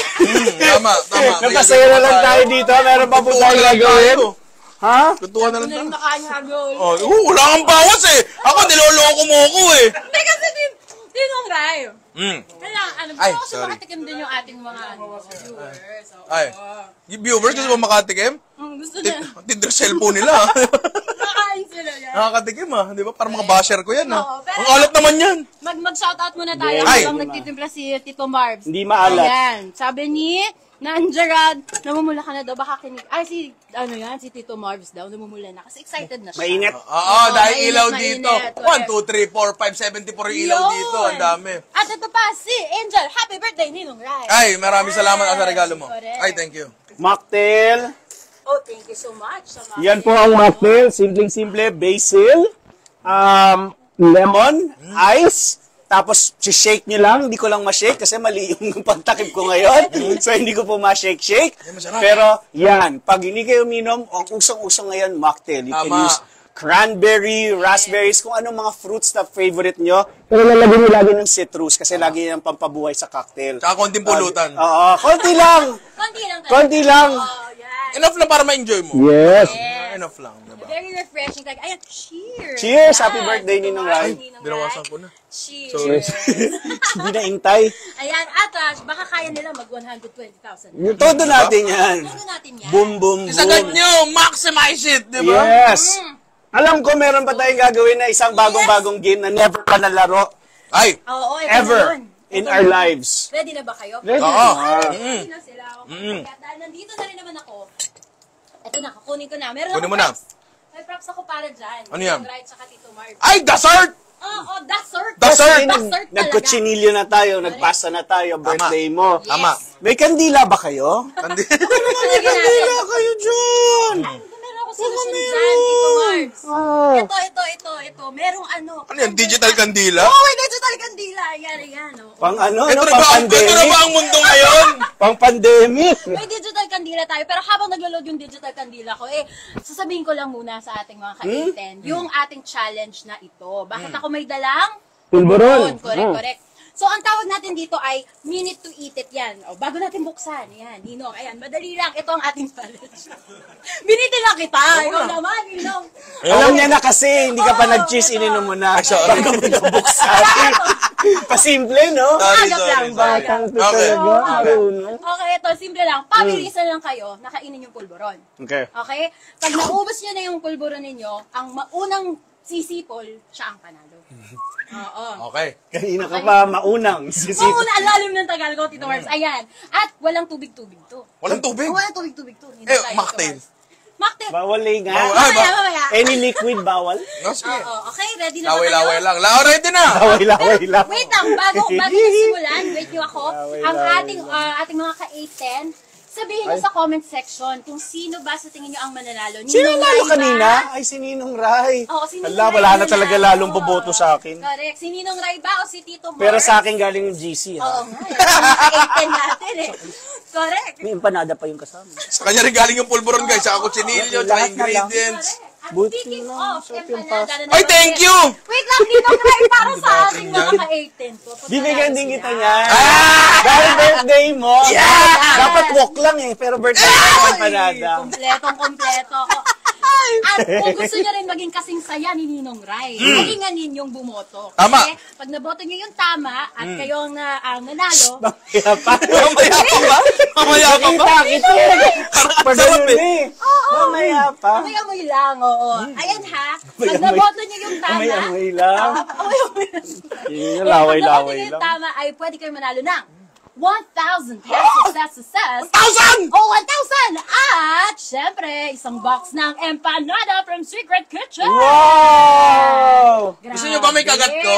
Tama. Napasaya na lang tayo dito. Meron pa po tayong gagawin. Ha? Kuntuhan na lang Ano tayo. yung nakanyagol? Wala kang bawas eh. Ako, niloloko mo ako eh. Hindi kasi Ninong Rai. Kailangan, Ay, gusto ko kasi sorry. makatikim din yung ating mga viewers. So, Ay. Yung viewers, gusto mo makatikim? gusto niya. Tinder cellphone nila ah. Nakakain sila yan. Nakakatikim ah. Di ba? Parang mga basher ko yan ah. Oo, pero- Ang alat naman yan. Mag-shoutout muna tayo Ay. habang nagtitimpla si Tito Marbs. Hindi maalat. Ayan. Sabi ni Nanjarad, namumula ka na daw. Baka kinig... Ay, si Tito Marbs daw, namumula na. Kasi excited na siya. Mainit. Oo, dahil mainit, ilaw mainit. dito. 1, 2, 3, 4, 5, 74 yung ilaw Yun. dito. Ang dami. At ito pa, si Angel. Happy birthday, Ninong Rai. Ay, maraming salamat sa regalo mo. Correct. Ay, thank you. Mocktail. Oh, thank you so much. Sa mga- Yan po ang mocktail. Simpleng-simple. Basil. Lemon. Ice. Tapos, shake nyo lang. Hindi ko lang ma-shake kasi mali yung pagtakip ko ngayon. So, hindi ko po ma-shake-shake. masarap. Pero, yan. Pag hindi kayo minom, ang usong-usong ngayon, mocktail. You can Tama. use cranberry, raspberries, kung anong mga fruits na favorite nyo. Pero lalagyan nyo lagi ng citrus kasi lagi yan pampabuhay sa cocktail. Tsaka konting pulutan. Oo, konti lang. Konti lang talaga. Konti lang. Oh, yan. Enough lang para ma-enjoy mo. Yes. Enough lang, diba? Very refreshing. Like, ayan, cheers. Cheers! Yan. Happy birthday, Ninong Rai. Binawasan ko na. Cheers. Hindi na intay. Ayan, at baka kaya nila mag 120,000. Todo natin yan. Ano natin yan? Boom, boom, Isagad boom. nyo! Maximize it, di ba? Yes. Alam ko meron pa tayong gagawin na isang bagong-bagong game na never pa nalaro Ay! Oo, ito ever na yun. in Ito our na. lives. Ready na ba kayo? Ready? Oo. Ready na sila. Okay. Kaya dahil nandito na rin naman ako, ito na, kukunin ko na. Meron Kunin akong mo na. props. May props ako para dyan. Ano yan? Yung right, saka Tito Marv. Ay, dessert! Oo, dessert. Dessert! Dessert talaga. Nagkutsinilyo na tayo, nagpasta na tayo, birthday mo. Yes. Tama. May kandila ba kayo? Kandi. May Kandila kayo dyan! Meron ako solusyon dyan, Tito Marv. Oh. Ito. Merong ano. Ano yan? Digital kandila? Oo, may digital kandila. Yan. Oh. Pang ano, Ito na pang ba ang pandemic? mundo ngayon? Pang pandemic. May digital kandila tayo, pero habang naglo-load yung digital kandila ko, sasabihin ko lang muna sa ating mga ka-810, yung ating challenge na ito. Bakit ako may dalang? Pulburon. Correct. So, ang tawag natin dito ay minute to eat it yan. O, bago natin buksan, yan, Ninong, ayan, madali lang, ito ang ating challenge. Binitin lang kita, ikaw naman, Ninong. Alam niya na kasi, hindi ka pa nag-cheese, ininom mo na. Bago mo na buksan. Pasimple, no? Agap lang, Batang to Okay. talaga. Marunong. Okay, ito, simple lang. Pabilisan lang kayo, nakainin yung pulburon. Okay. Okay? Pag naubos nyo na yung pulburon ninyo, ang maunang sisipol, siya ang panalo. Oo. Okay. Kanina ka pa maunang. Mauna, ang lalim ng Tagalog, Tito Marbs. Ayan. At walang tubig-tubig to. Walang tubig? Walang tubig-tubig to. Hindi Eh, tayo, mocktail. Tito Marbs. Mocktail. Bawal nga. Bawal. Mamaya. Any liquid, bawal? No, sige. Oo, okay, ready na ba kayo? Laway-laway lang. Ready na! Laway lang. Wait lang, bago nagsimulan, wait nyo ako. Ang Laway. ating mga ka-810, sabihin nyo sa comment section kung sino ba sa tingin nyo ang mananalo. Sino Ninong lalo Rai ba? kanina? Ay, si Ninong Rai. Oo, si Ninong Ala, Rai wala na mananalo. talaga lalong boboto sa akin. Correct. Si Ninong Rai ba o si Tito Mars? Pero sa akin galing yung GC. Oo Ha? nga, yung ka-810 natin eh. Correct. May empanada pa yung kasama. Sa kanya rin galing yung pulburon, guys. Saka kutsinilyo, tsaka Lahat na lang. ingredients. At Buti speaking lang, of, sarap yung empanada na Ay, thank you! Wait lang, Ninong Rai, para sa ating mga Yan. ka-810 to. Bibigyan din kita niyan. Ah! Dahil birthday mo. Dapat walk lang eh. Pero birthday mo yung empanada. Kompletong-kompleto. At kung gusto niyo rin maging kasing saya ni Ninong Rai, galingan ninyong bumoto. Tama. Kasi pag naboto niyo yung tama at kayo ang nanalo, Kaya pa. Mamaya pa ba? Mamaya pa ba? Nakita kita. Pag sarap ganun eh. Mamaya pa. amoy-amoy lang, oo. Ayan ha, pag naboto niyo yung tama, Amoy-amoy lang. amoy-amoy lang. Yun yung Pag naboto laway-laway niyo yung lang. tama, ay pwede kayo manalo ng 1,000 pesos. That's success. 1,000! Oh, 1,000! At, syempre, isang box ng empanada from Secret Kitchen. Wow! Gusto niyo ba may kagat ko?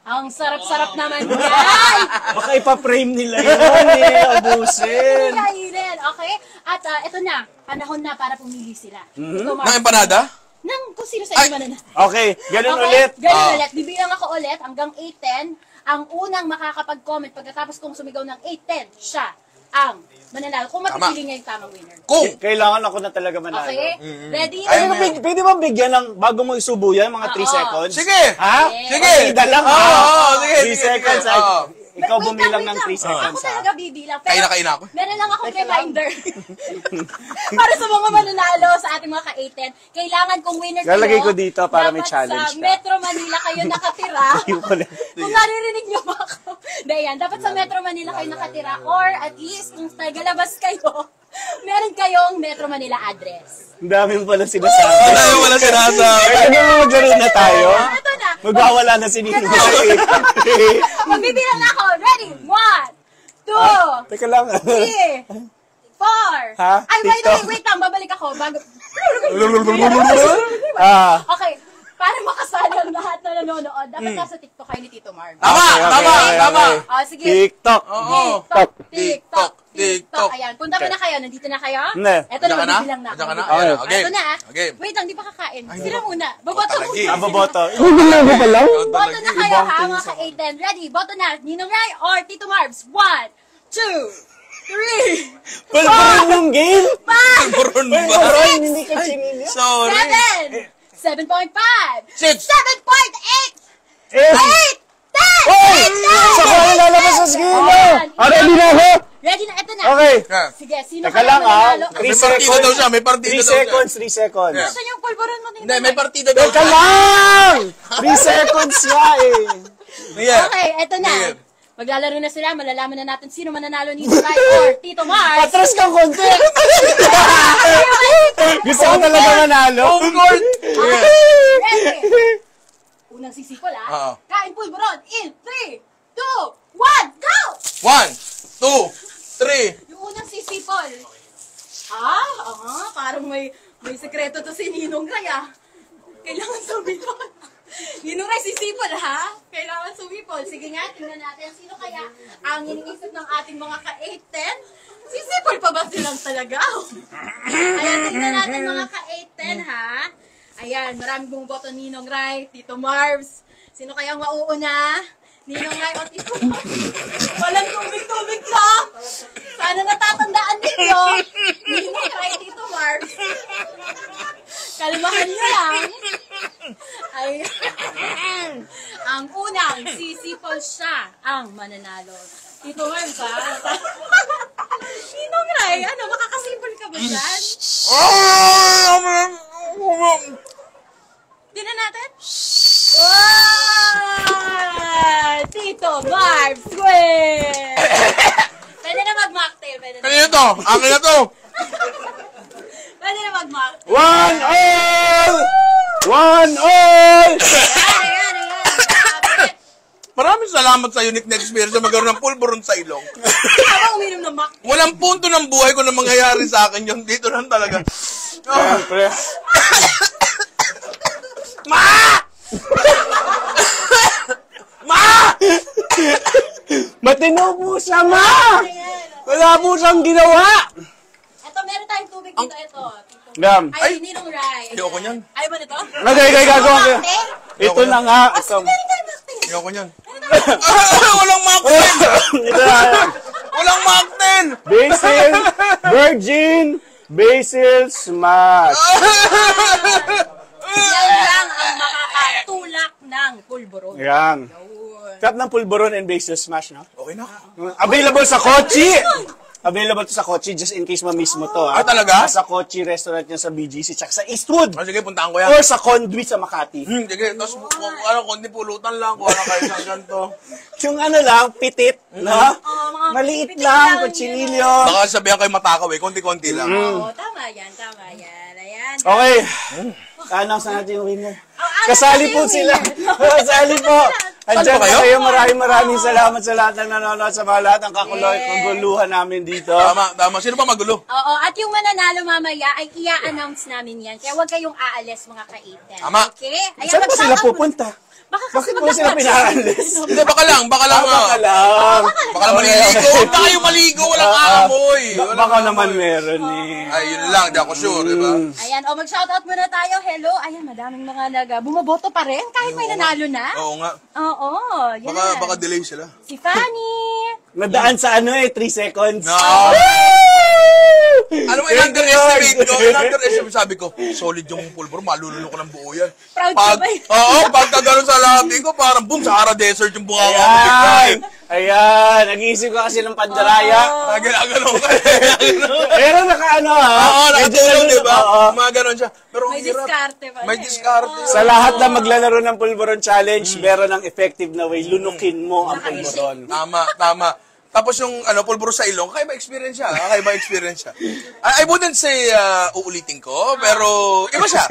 Ang sarap-sarap naman yan! Baka ipa-frame nila yun eh. Abusin. Kainin, okay? At ito na, panahon na para pumili sila. Ito, Mark. Ng empanada? Nang kung sino sa inyo mananalo. Okay, ganun Okay, ulit. ganun ulit. Bibilang ako ulit hanggang 8-10. Ang unang makakapag-comment pagkatapos kong sumigaw ng 8-10, siya ang mananalo. Kung mapipili niya yung tamang winner. Kung! Kailangan ako na talaga manalo. Okay? Ready? Ay, Pwede ba bigyan ng, bago mo isubo yan, mga 3 Oo. seconds? Sige! Ha? Sige! Sige lang Oo, oo, sige, 3 sige, seconds. sige. Oo. Ikaw Wait bumilang lang, ng 3 wait lang. seconds. Ako talaga bibilang. Kain na kain ako. Meron lang akong reminder. Para sa mga mananalo sa ating mga ka-810, kailangan kung winner kayo, Lalagay ko dito para may dapat challenge sa ka. Metro Manila kayo nakatira. Yung pala. Kung naririnig nyo ba ako. Dayan, dapat sa Metro Manila kayo nakatira or at least kung tagalabas kayo, meron kayong Metro Manila address. Ang dami mo pala sinasabi. Wala sinasabi. Pwede mo maglaro na tayo? Ito na. Magwawala na si Nino. Magbibilang na ako. Ready? 1, 2, Teka lang. 3, 4. Ha? Ay, wait, TikTok? wait lang. Babalik ako. Bago... Ah, Okay. Para makasali ang lahat na nanonood, dapat nasa TikTok kayo ni Tito Marv. Tama! Tama! Tama! Oh, sige. TikTok. Oo. TikTok. TikTok. Ayan. Punta ba na kayo? Nandito na kayo? Hindi. Ito na, Diyan ka na? magbibilang na. Diyan ka na? Magbibilang. Ayan na. Okay. Ito na. Okay. Wait lang, di pa kakain. Sila muna. Baboto Talagi. muna. Aboboto. Boto na kayo ha, mga ka-810. Ready? Boto na. Ninong Rai or Tito Marbs? 1, 2, 3, Pulburon yung game. 5, Buron ba? Pulburon, hindi ka chinilyo. Sorry. 7, 6, 7.5! 6! 7.8! 8! 10! Oy! Saka na lalabas sa skino! Ready na ako? Ready na, ito na. Okay. Yeah. Sige, sino Teka kaya lang, mananalo? 3 May partida daw siya, may partida 3 daw siya. seconds, 3 seconds. Yeah. Saan yung pulburon mo? Hindi, may partida daw Teka lang! 3 seconds nga eh. Yeah. Okay, ito na. Yeah. Maglalaro na sila, malalaman na natin sino mananalo ni Rai or Tito Mars. Patras kang konti. Gusto ko talaga manalo. Home court! Yeah. Ready? Unang sisipol Oo. Kain pulburon in 3, 2, 1, go! 1, 2, 3. Yung unang sisipol. Parang may sekreto to si Ninong Ray Kailangan sumipol. Ninong Ray, sisipol Kailangan sumipol. Sige nga, tingnan natin sino kaya ang iniisip ng ating mga ka-810. Sisipol pa ba silang talaga? Ayan, tingnan natin mga ka-810 Ayan, maraming bumoboto Ninong Ray, Tito Marbs. Sino kayang mauuna? Ninong Ray o Tito Marbs? Walang tubig-tubig lang. Sana natatandaan ninyo. Ninong Ray, Tito Marbs. Kalmahan nyo lang. Ayan. Ang unang sisipol siya ang mananalo. Tito Marbs Ninong Ray, makakasipol ka ba dyan? Tingnan natin. Wow! Tito Marbs win! Pwede na mag-mocktail. Pwede Ano yun to? Akin na to! na mag-mocktail. 1 all! Ayan. Maraming salamat sa unique na experience na magkaroon ng pulburon sa ilong. Habang uminom ng mocktail. Walang punto ng buhay ko na mangyayari sa akin yun. Dito lang talaga. Siyempre. Ma! Ma! Matino po siya, Ma! Wala po siyang ginawa! Ito, meron tayong tubig dito. Ito. Gam. Ay, Ninong Ray. Ayoko niyan. Ayaw ba nito? Okay, gagawa ko. Mocktail? Ito na nga. Sige, meron tayong mocktail. Ayoko niyan. Walang mocktail! Walang mocktail! Basil, virgin, basil smash. Yan lang ang makakatulak ng pulburon. Yan. Sarap ng pulburon and basil smash, no? Okay na. Available sa Kochi! Available to sa Kochi, just in case ma-miss mo to. Talaga? Sa Kochi restaurant niya sa BGC, tsaka sa Eastwood. Sige, puntaan ko yan. Or sa Conduit sa Makati. Sige, tapos kundi pulutan lang, kuha na kayo sa ganito. Yung ano lang, pitit, no? mga Maliit pitit lang, lang kutsilyo. Baka sabihan kayo matakaw konti-konti lang. Oo, tama yan. Ayan. Okay. Announce na natin yung winner. announce Kasali na po yung sila. winner. Kasali po. Andiyan ba po kayo? kayo. Maraming salamat sa lahat ng nanonood, sa mga lahat ng kaguluhan namin dito. Tama. Sino ba magulo? Oo, at yung mananalo mamaya ay i-announce namin yan. Kaya huwag kayong aalis mga ka-810. Tama. Okay? Ayan, Saan ba sila mag-shoutout pupunta? Baka kasi Bakit po sila pinaalis? Hindi, baka lang. Baka lang. Baka lang maliligo. Huwag na kayo maligo, walang aamoy. Baka naman meron eh. Ay, yun lang, di ako sure, di ba? Ayan, mag-shoutout muna tayo. Hello. Ayan, madaming mga bumoboto pa rin kahit may nanalo na. Oo nga. Oo, yan. Baka delay sila. Si Fanny. Nadaan sa 3 seconds. No. Alam mo, in-underestimate ko. In-underestimate, sabi ko, solid yung pulbur, malululo ko ng buo yan. Proud ka ba? Oo, pagka gano'n sa lahat ko, parang boom, Sahara Desert yung bunganga ko bigla. Ayan. Nag-iisip ko kasi ng pandaraya. Ginaganon ka. Pero naka-ano ha? Oo, nakatulong, di ba? Oo. Mga gano'n siya. Pero ang May hirap. diskarte pa. May diskarte. Sa lahat na maglalaro ng Pulburon Challenge, meron ng effective na way. Lunukin mo ang Pulburon. Tama. Tapos yung pulburo sa ilong, kakaiba experience siya. I wouldn't say uulitin ko, pero iba siya.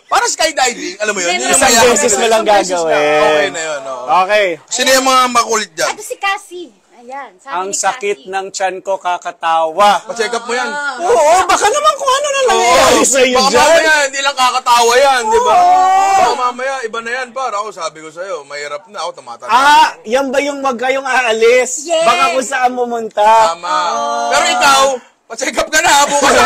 Para skydiving, alam mo yun. Isang beses mo lang gagawin. Okay na yun. Okay. Sino yung mga makulit dyan? Ito si Cassie. Ayan, sabi Ang ni sakit Cassie. ng tiyan ko kakatawa. Pa-check up mo yan. Oo, baka naman kung ano na nangyayari sa'yo Baka dyan. mamaya, hindi lang kakatawa yan, di ba? Baka mamaya, iba na yan, par. Ako, sabi ko sa'yo, mahirap na ako, tumatanda. Yan ba yung wag kayong aalis? Yes. Baka kung saan pumunta. Tama. Pero ikaw, pa-check up ka na, bukas na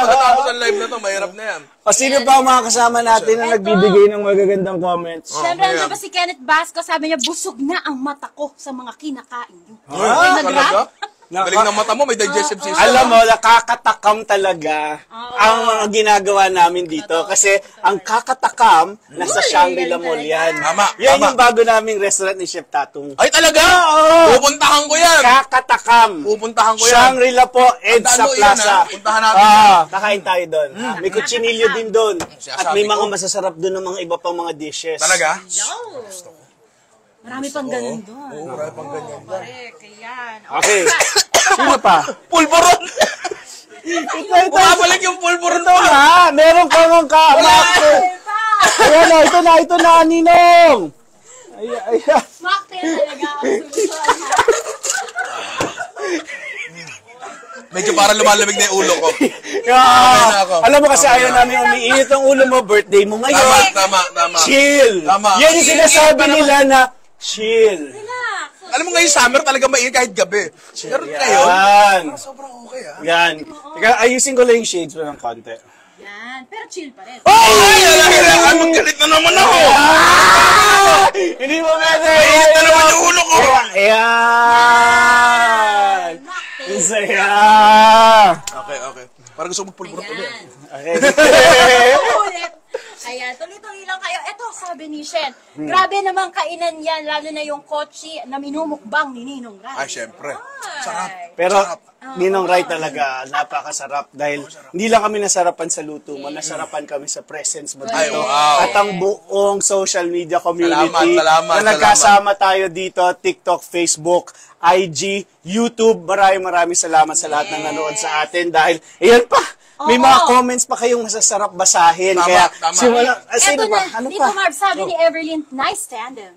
pagkatapos ang live na to, mahirap na yan. O sino pa ang mga kasama natin na nagbibigay ng magagandang comments? Siyempre, ayan. nandiyan pa si Kenneth Basco. Sabi niya, busog na ang mata ko sa mga kinakain niyo. Ay, Nag-rap? talaga? Galing ng mata mo, may digestive system. Alam mo, nakakatakam talaga ang mga ginagawa namin dito. Kasi ang kakatakam, nasa Shangri-La Mall yan. Tama, Yan tama. yung bago naming restaurant ni Chef Tatong. Ay, talaga? Oo. Pupuntahan ko yan. Kakatakam. Pupuntahan ko yan. Shangri-La po, EDSA Tandaan mo yan, Plaza. ha? Puntahan natin yan. Kakain tayo doon. May kutsinilyo din doon. At may Sinasabi mga ko. masasarap doon ng mga iba pang mga dishes. Talaga? Marami pang ganun doon. Oo, marami pang ganyan. Correct, yan. Okay. Sino pa? Pulburon! Ito. Bumabalik yung pulburon Ito nga, meron ka ng kamakto. Ayan na, ito na, Ninong. Ayan. Mocktail talaga ang solusyon, ha? Medyo parang lumalamig na yung ulo ko. na ako. Alam mo kasi ayaw namin umiinit ang ulo mo, birthday mo ngayon. Tama. Chill. Tama. Yan yung sinasabi nila na chill. Relax. Alam mo ngayon, summer talaga mainit kahit gabi. Pero ngayon, Yan. sobrang okay ah. Yan. Teka, ayusin ko lang yung shades mo ng konti. Yan. Pero chill pa rin. Ay, alam, magkalit na naman ako. Hindi mo pwede. Mainit na naman yung ulo ko. Ayan. Ang saya. Okay. Parang gusto ko magpulburon ulit. Yan. Okay. Ulit. Ayan, tuloy-tuloy lang kayo. Eto, sabi ni Shen, grabe naman kainan yan, lalo na yung kotsi na minumukbang ni Ninong Ray. Ay, syempre. Sarap. Pero Ninong Ray talaga, napakasarap dahil hindi lang kami nasarapan sa luto mo, nasarapan kami sa presence mo Ay, dito. wow. At ang buong social media community Salamat. na nagkasama tayo dito, TikTok, Facebook, IG, YouTube. Maraming salamat sa lahat ng nanood sa atin dahil, ayan pa, may mga comments pa kayong masasarap basahin. Tama, Kaya, tama. sino Eto pa? na, Ano Tito pa? Marv, sabi ni Evelyn, nice tandem.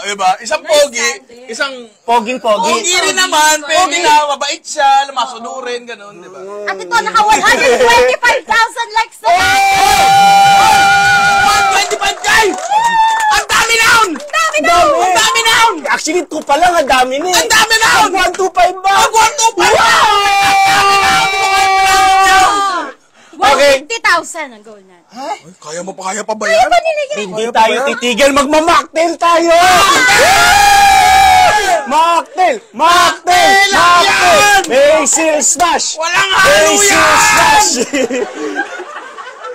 Iba? Isang pogi, isang Poging-pogi. pogi rin naman, pogi na, mabait siya, masunurin, ganun, di ba? At ito, naka 125,000 likes na yan! 125K! Ang dami naon! Dami! Ang dami naon! Actually, 2 pa lang, ang dami na eh. Ang dami naon! 125 ba? Ang 125! Okay. 150,000 ang goal natin. Ay, kaya pa ba yan? Hindi tayo titigil, magmamocktail tayo! Mocktail! Mocktail! Mocktail! Basil smash! Walang halo Basil yan! smash!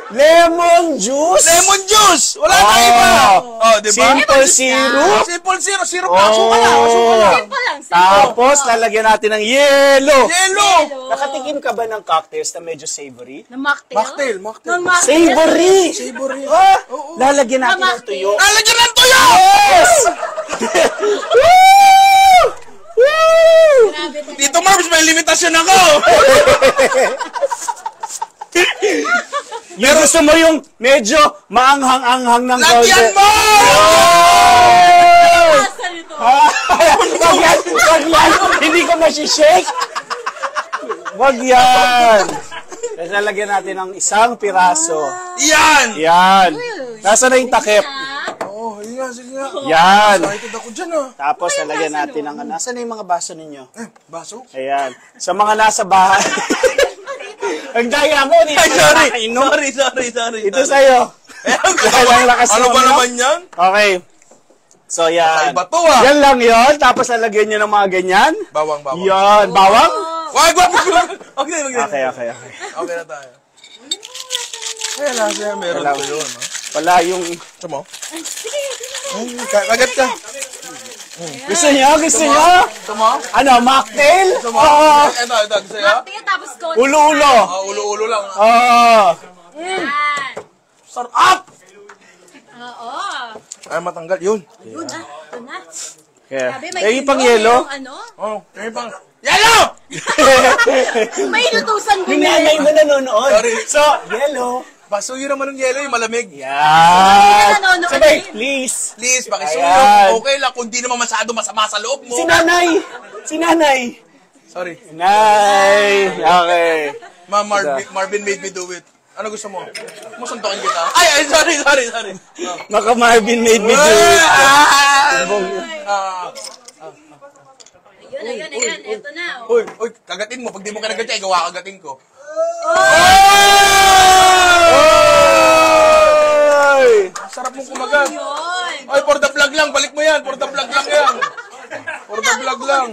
Lemon juice! Lemon juice! Wala na Oh. iba! Oh, di ba? Simple syrup! Simple syrup! Syrup lang! Suka lang! Suka lang! Simple lang, simple. Tapos, lalagyan natin ng yelo! Yelo! Nakatikim ka ba ng cocktails na medyo savory? Na mocktail? Mocktail! Ng mocktail. Savory! Savory! Ah, lalagyan natin ng Mocktail. tuyo. Lalagyan ng tuyo! Yes! Woo! Woo! Grabe talaga. Dito, Marbs, may limitasyon ako! Yung gusto mo yung medyo maanghang-anghang ng Lagyan mo! Asa nito? Wag yan! Wag yan! Hindi ko masishake! Wag yan! Tapos lalagyan natin ng isang piraso. Yan! Yan! Nasa na yung takip? Oh, yun nga, sige nga. Yan! Excited ako dyan ah. Tapos lalagyan natin ng... Nasa na yung mga baso ninyo? Baso? Ayan. Sa mga nasa bahay. Ang daya mo! Ay, sorry. Ito sa'yo. Walang lakas Ano mo, ba no? naman yan? Okay. So, yan. Kakaiba to, ah. Yan lang yon. Tapos lalagyan nyo ng mga ganyan. Bawang. Yan. Bawang? Wag. Okay. Okay. Okay na tayo. Kaya lang siya, meron Wala. ko yun. No? Wala yung... Gusto mo? Kagat ka. Gusto nyo? Gusto mo? Ano, mocktail? Gusto mo? Oo. Ito, gusto nyo? Mocktail tapos coach. Ulo-ulo. Ulo-ulo lang. Oo. Yan. Sarap! Oo. Ay, matanggal. Yun. Yun na. Ito na. Yeah. Sabi, may Eh, pang yelo? mayroong ano? Oh, yung pang... Yellow! May lutusan Yung bumili. nanay mo nanonood. Sorry. So, yellow. Basuyo naman ng yellow, yung malamig. Yan. Nanonood Sabay, din. please. Please, pakisuyo. Ayan. Okay lang kung di naman masyado masama sa loob mo. Si nanay. Sorry. Nay. Okay. Marvin made me do it. Ano gusto mo? Musuntokin kita. Ay, sorry. Maka Marvin made me do it. Ayun. Ito na. Oh. Uy, kagatin mo. Pag di mo ka nagatya, gawa kagatin ko. Oy! Sarap mong kumagat. Yun. Ay, for the vlog lang. Balik mo yan. For the vlog lang yan. For the vlog lang.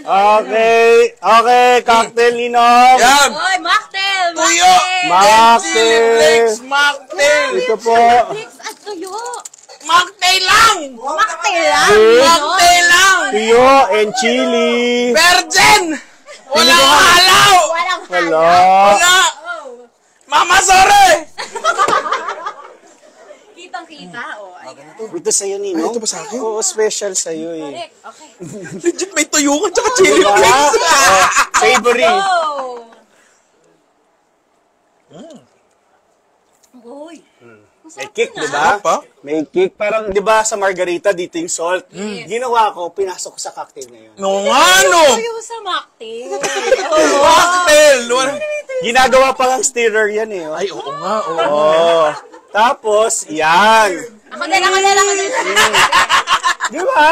Okay. Okay, cocktail, Ninong. Yan! Oy, mocktail! Tuyo! Mocktail. Chili flakes, mocktail! Ito po. Flakes at tuyo. Mocktail lang! Mocktail lang. Mocktail lang! Tuyo and chili. Virgin! Walang halaw! Walang Hello. Wala! Mama, sorry! Kitang-kita. Oh, ayan. Ito sa'yo, Ninong. Ay, ito ba sa akin? Oo, special sa'yo eh. Correct. Okay. Legit, may tuyo ka tsaka chili Diba? flakes. Oh, savory. Oh! Uy. May kick, di ba? Pa? May kick. Parang, di ba, sa margarita, dito yung salt. Ginawa ko, pinasok ko sa cocktail ngayon. No nga, no! Tuyo sa mocktail. Mocktail! Ginagawa pa ng stirrer yan eh. Oh. Ay, oo nga, oo. Oh. Tapos, yan. Ako na. Di ba?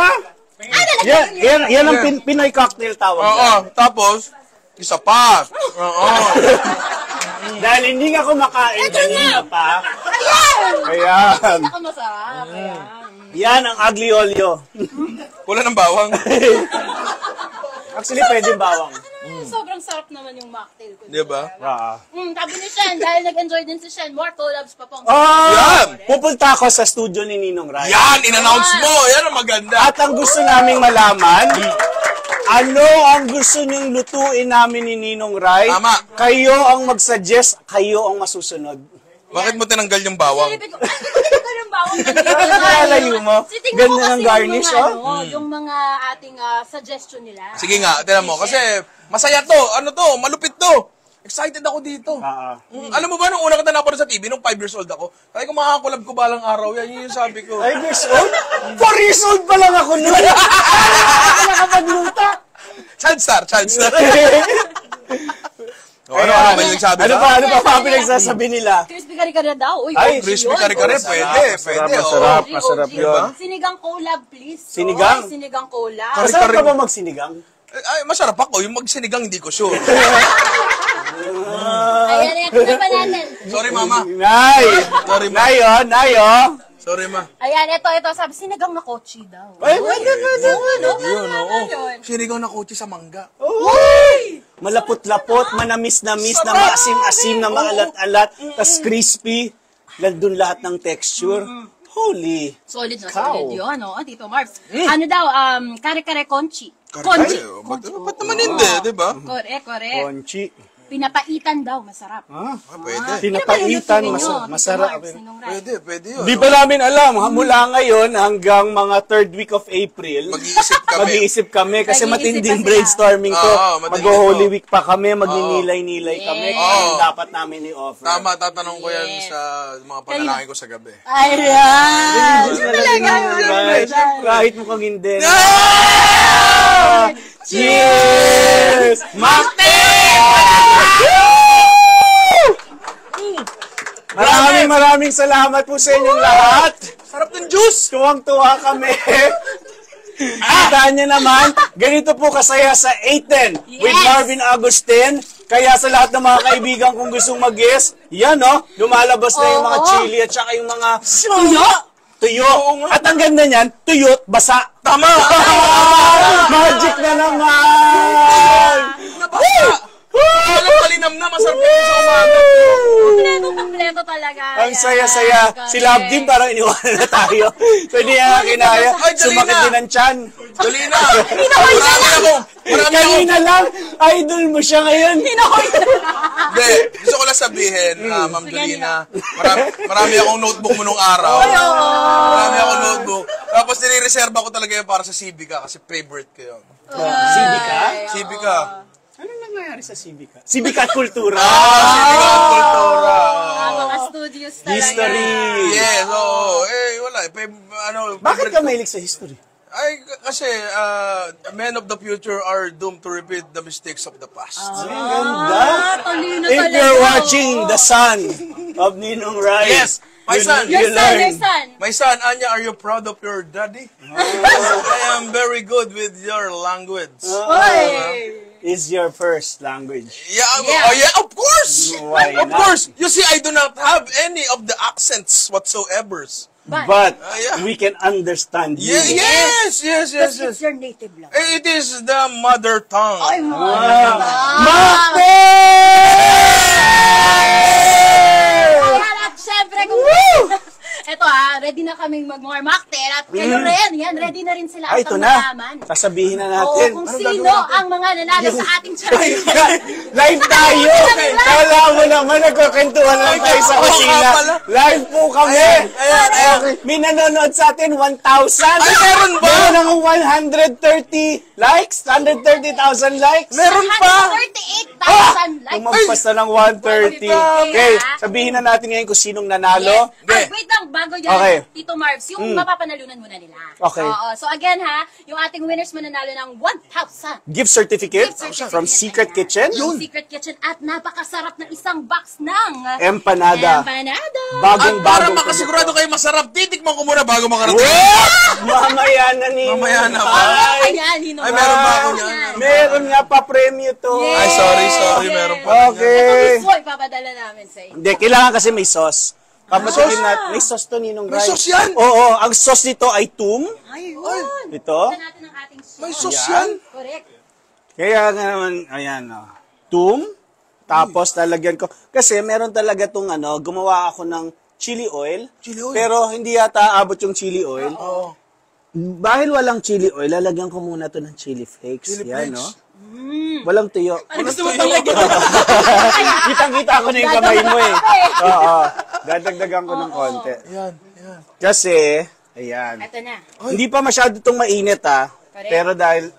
Yan ang Pinoy cocktail tawag. Oo, tapos, isa pa. Oo. Dahil hindi nga kumakain, kanina pa. Ayan. Ako masarap. Ayan. Yan ang ugly olio. Wala ng bawang. Actually, pwede bawang. Sobrang sarap naman yung mocktail ko. Di ba? Sabi ni Shen, dahil nag-enjoy din si Shen, more collabs pa pong. Oh! Yan! Pupunta ako sa studio ni Ninong Rai. Yan! In-announce mo! Yan ang maganda. At ang gusto naming malaman, ano ang gusto niyong lutuin namin ni Ninong Rai? Tama. Kayo ang mag-suggest, kayo ang masusunod. Bakit mo tinanggal yung bawang? Silipin ko, ay, hindi ko ng bawang. Nakalayo mo. Sitingnan Ganda ko kasi ng garnish, yung mga, oh. yung mga ating suggestion nila. Sige nga, tinan mo. Kasi masaya to. Ano to? Malupit to. Excited ako dito. Alam mo ba, nung una kita napanood sa TV, nung 5 years old ako, sabi ko makakulab ko balang araw. Yan yun yung sabi ko. 5 years old? 4 years old pa lang ako noon. Ako nakapagluta. Child star. Ano may nagsabi Ano ka? pa pinagsasabi nila? Crispy kare-kare daw. Uy, Ay, OG Crispy yun. kare-kare, OG. pwede. Pwede, masarap. oo. Masarap OG. yun. Sinigang collab, please. Sinigang? Oy, sinigang collab. Masarap ka ba magsinigang? Ay, masarap ako. Yung magsinigang, hindi ko sure. Ayan, tingnan pa natin. Sorry, mama. Nay! Sorry, ma. Nay, oh, nay, oh. Sorry, ma. Ayan, ito. Sabi, sinigang na kochi daw. Ay, pwede. Yun, oo. Sinigang na kotse sa mangga. Malapot-lapot, manamis-namis, na maasim-asim, na maalat-alat, tas crispy. Nandun lahat ng texture. Holy. Solid na Cow. solid yun, no? Tito Marvs. Ano daw, kare-kare conchi. Kare-kare. Ba't naman hindi, di ba? Correct. Conchi. Pinapaitan daw, masarap. Ah, Pwede. pinapaitan, Tito masarap. Marvs, Ninong Rai. Pwede yun. Di pa namin alam, mula ngayon hanggang mga 3rd week of April, Mag-iisip kami. kasi Mag-iisip matinding pa sila. brainstorming to. Oo, matindi Mag-Holy to. Week pa kami, magninilay-nilay kami kung Oo. anong dapat namin i-offer. Tama, tatanong ko yan sa mga panalangin ko sa gabi. Ayan! Right. Kahit mukhang hindi. Ah! Cheers! Maraming salamat po sa inyong lahat. Sarap ng juice! Tuwang-tuwa kami. Kita niyo naman, ganito po kasaya sa 810 with Marvin Agustin. Kaya sa lahat ng mga kaibigan kung gustong mag-guest, yan lumalabas na yung mga chili at saka yung mga tuyo. At ang ganda niyan, tuyo't basa. Tama! Magic na naman! Walang palinam na, masarap yun sa umaga. Kompleto talaga. Ang saya-saya. Si Love Team parang iniwanan na tayo. So hindi niya kinaya. Ay, dali Sumakit na. din ang tiyan. Dali na! Marami ako! Kanina lang, idol mo siya ngayon. Hindi, gusto ko lang sabihin, Ma'am Dolina, marami akong notebook mo nung araw. Marami akong notebook. Tapos nire-reserva ko talaga yun para sa Civica kasi favorite ko yun. Civica? Civica. Ano nangyayari sa Civica? Civica at Kultura. Civica at Kultura. Mga studios talaga. History. Yes, oo. Wala. Bakit ka mahilig sa history? Ay, kasi men of the future are doomed to repeat the mistakes of the past. Ang ganda. Talino If talaga. you're watching The Son of Ninong Rai. Yes, my son. Your son. My son, Anya, are you proud of your daddy? I am very good with your language. Oy! is your first language. Yeah, Yeah. oh yeah, of course! Why Of not? course! You see, I do not have any of the accents whatsoever. But yeah. we can understand you. Yeah, yes! It's your native lang. It is the mother tongue. Ay, mo. Mate! Ayan, at syempre, kung... Eto ready na kaming mag-more mocktail at kayo rin, yan, ready na rin sila Ay, upang ito na. malaman. Sasabihin na Oo, natin. kung Ano sino gagawin natin? ang mga nanalo sa ating challenge. Live tayo! Kala mo naman, nagkukwentuhan lang tayo sa Oo, kusina. nga pala. Live po kami! Ayan. May nanonood sa atin, 1,000. Ay, meron ba? Meron ng 130 likes, 130,000 likes. Meron pa! 138,000 likes. Umampas na ng 130. Okay, sabihin na natin ngayon kung sinong nanalo. Yes. Wait lang, bago yan, Okay. Tito Marvs, yung mapapanalunan muna nila. Okay. Oo. So again yung ating winners mananalo ng 1,000. Gift certificate Gift certificate from Secret nila. Kitchen. Yung Secret Kitchen at napakasarap ng isang box ng Empanada. Empanada. At para Bagong makasigurado kayo masarap, titikman ko muna bago makarating. Mamaya na ni. Mamaya na ba? Ayan, Ninong. Ay, meron ba ako niyan? Ayan. Meron nga pa premyo to. Yes. Ay, sorry, Yes. meron pa. Ito Okay. mismo, ipapadala namin sa inyo. Hindi, kailangan kasi may sauce. Papasukin natin. May sauce to, Ninong May Rai. sauce yan? Oo, ang sauce nito ay tum. Ayun. Ito. Ito natin ang ating sauce. May sauce yan? Correct. Kaya nga naman, ayan o. Tum. Tapos lalagyan ko. Kasi meron talaga tong gumawa ako ng chili oil. Chili oil? Pero hindi yata abot yung chili oil. Oo. Dahil walang chili oil, lalagyan ko muna to ng chili flakes. Chili Yan, flakes. no? Walang tuyo. Ano gusto mo pang lagyan? Kitang-kita ko na yung kamay mo eh. Oo. Dadagdagan ko ng konti. Yan. Kasi, ayan. Ito na. Hindi pa masyado itong mainit Correct. Pero dahil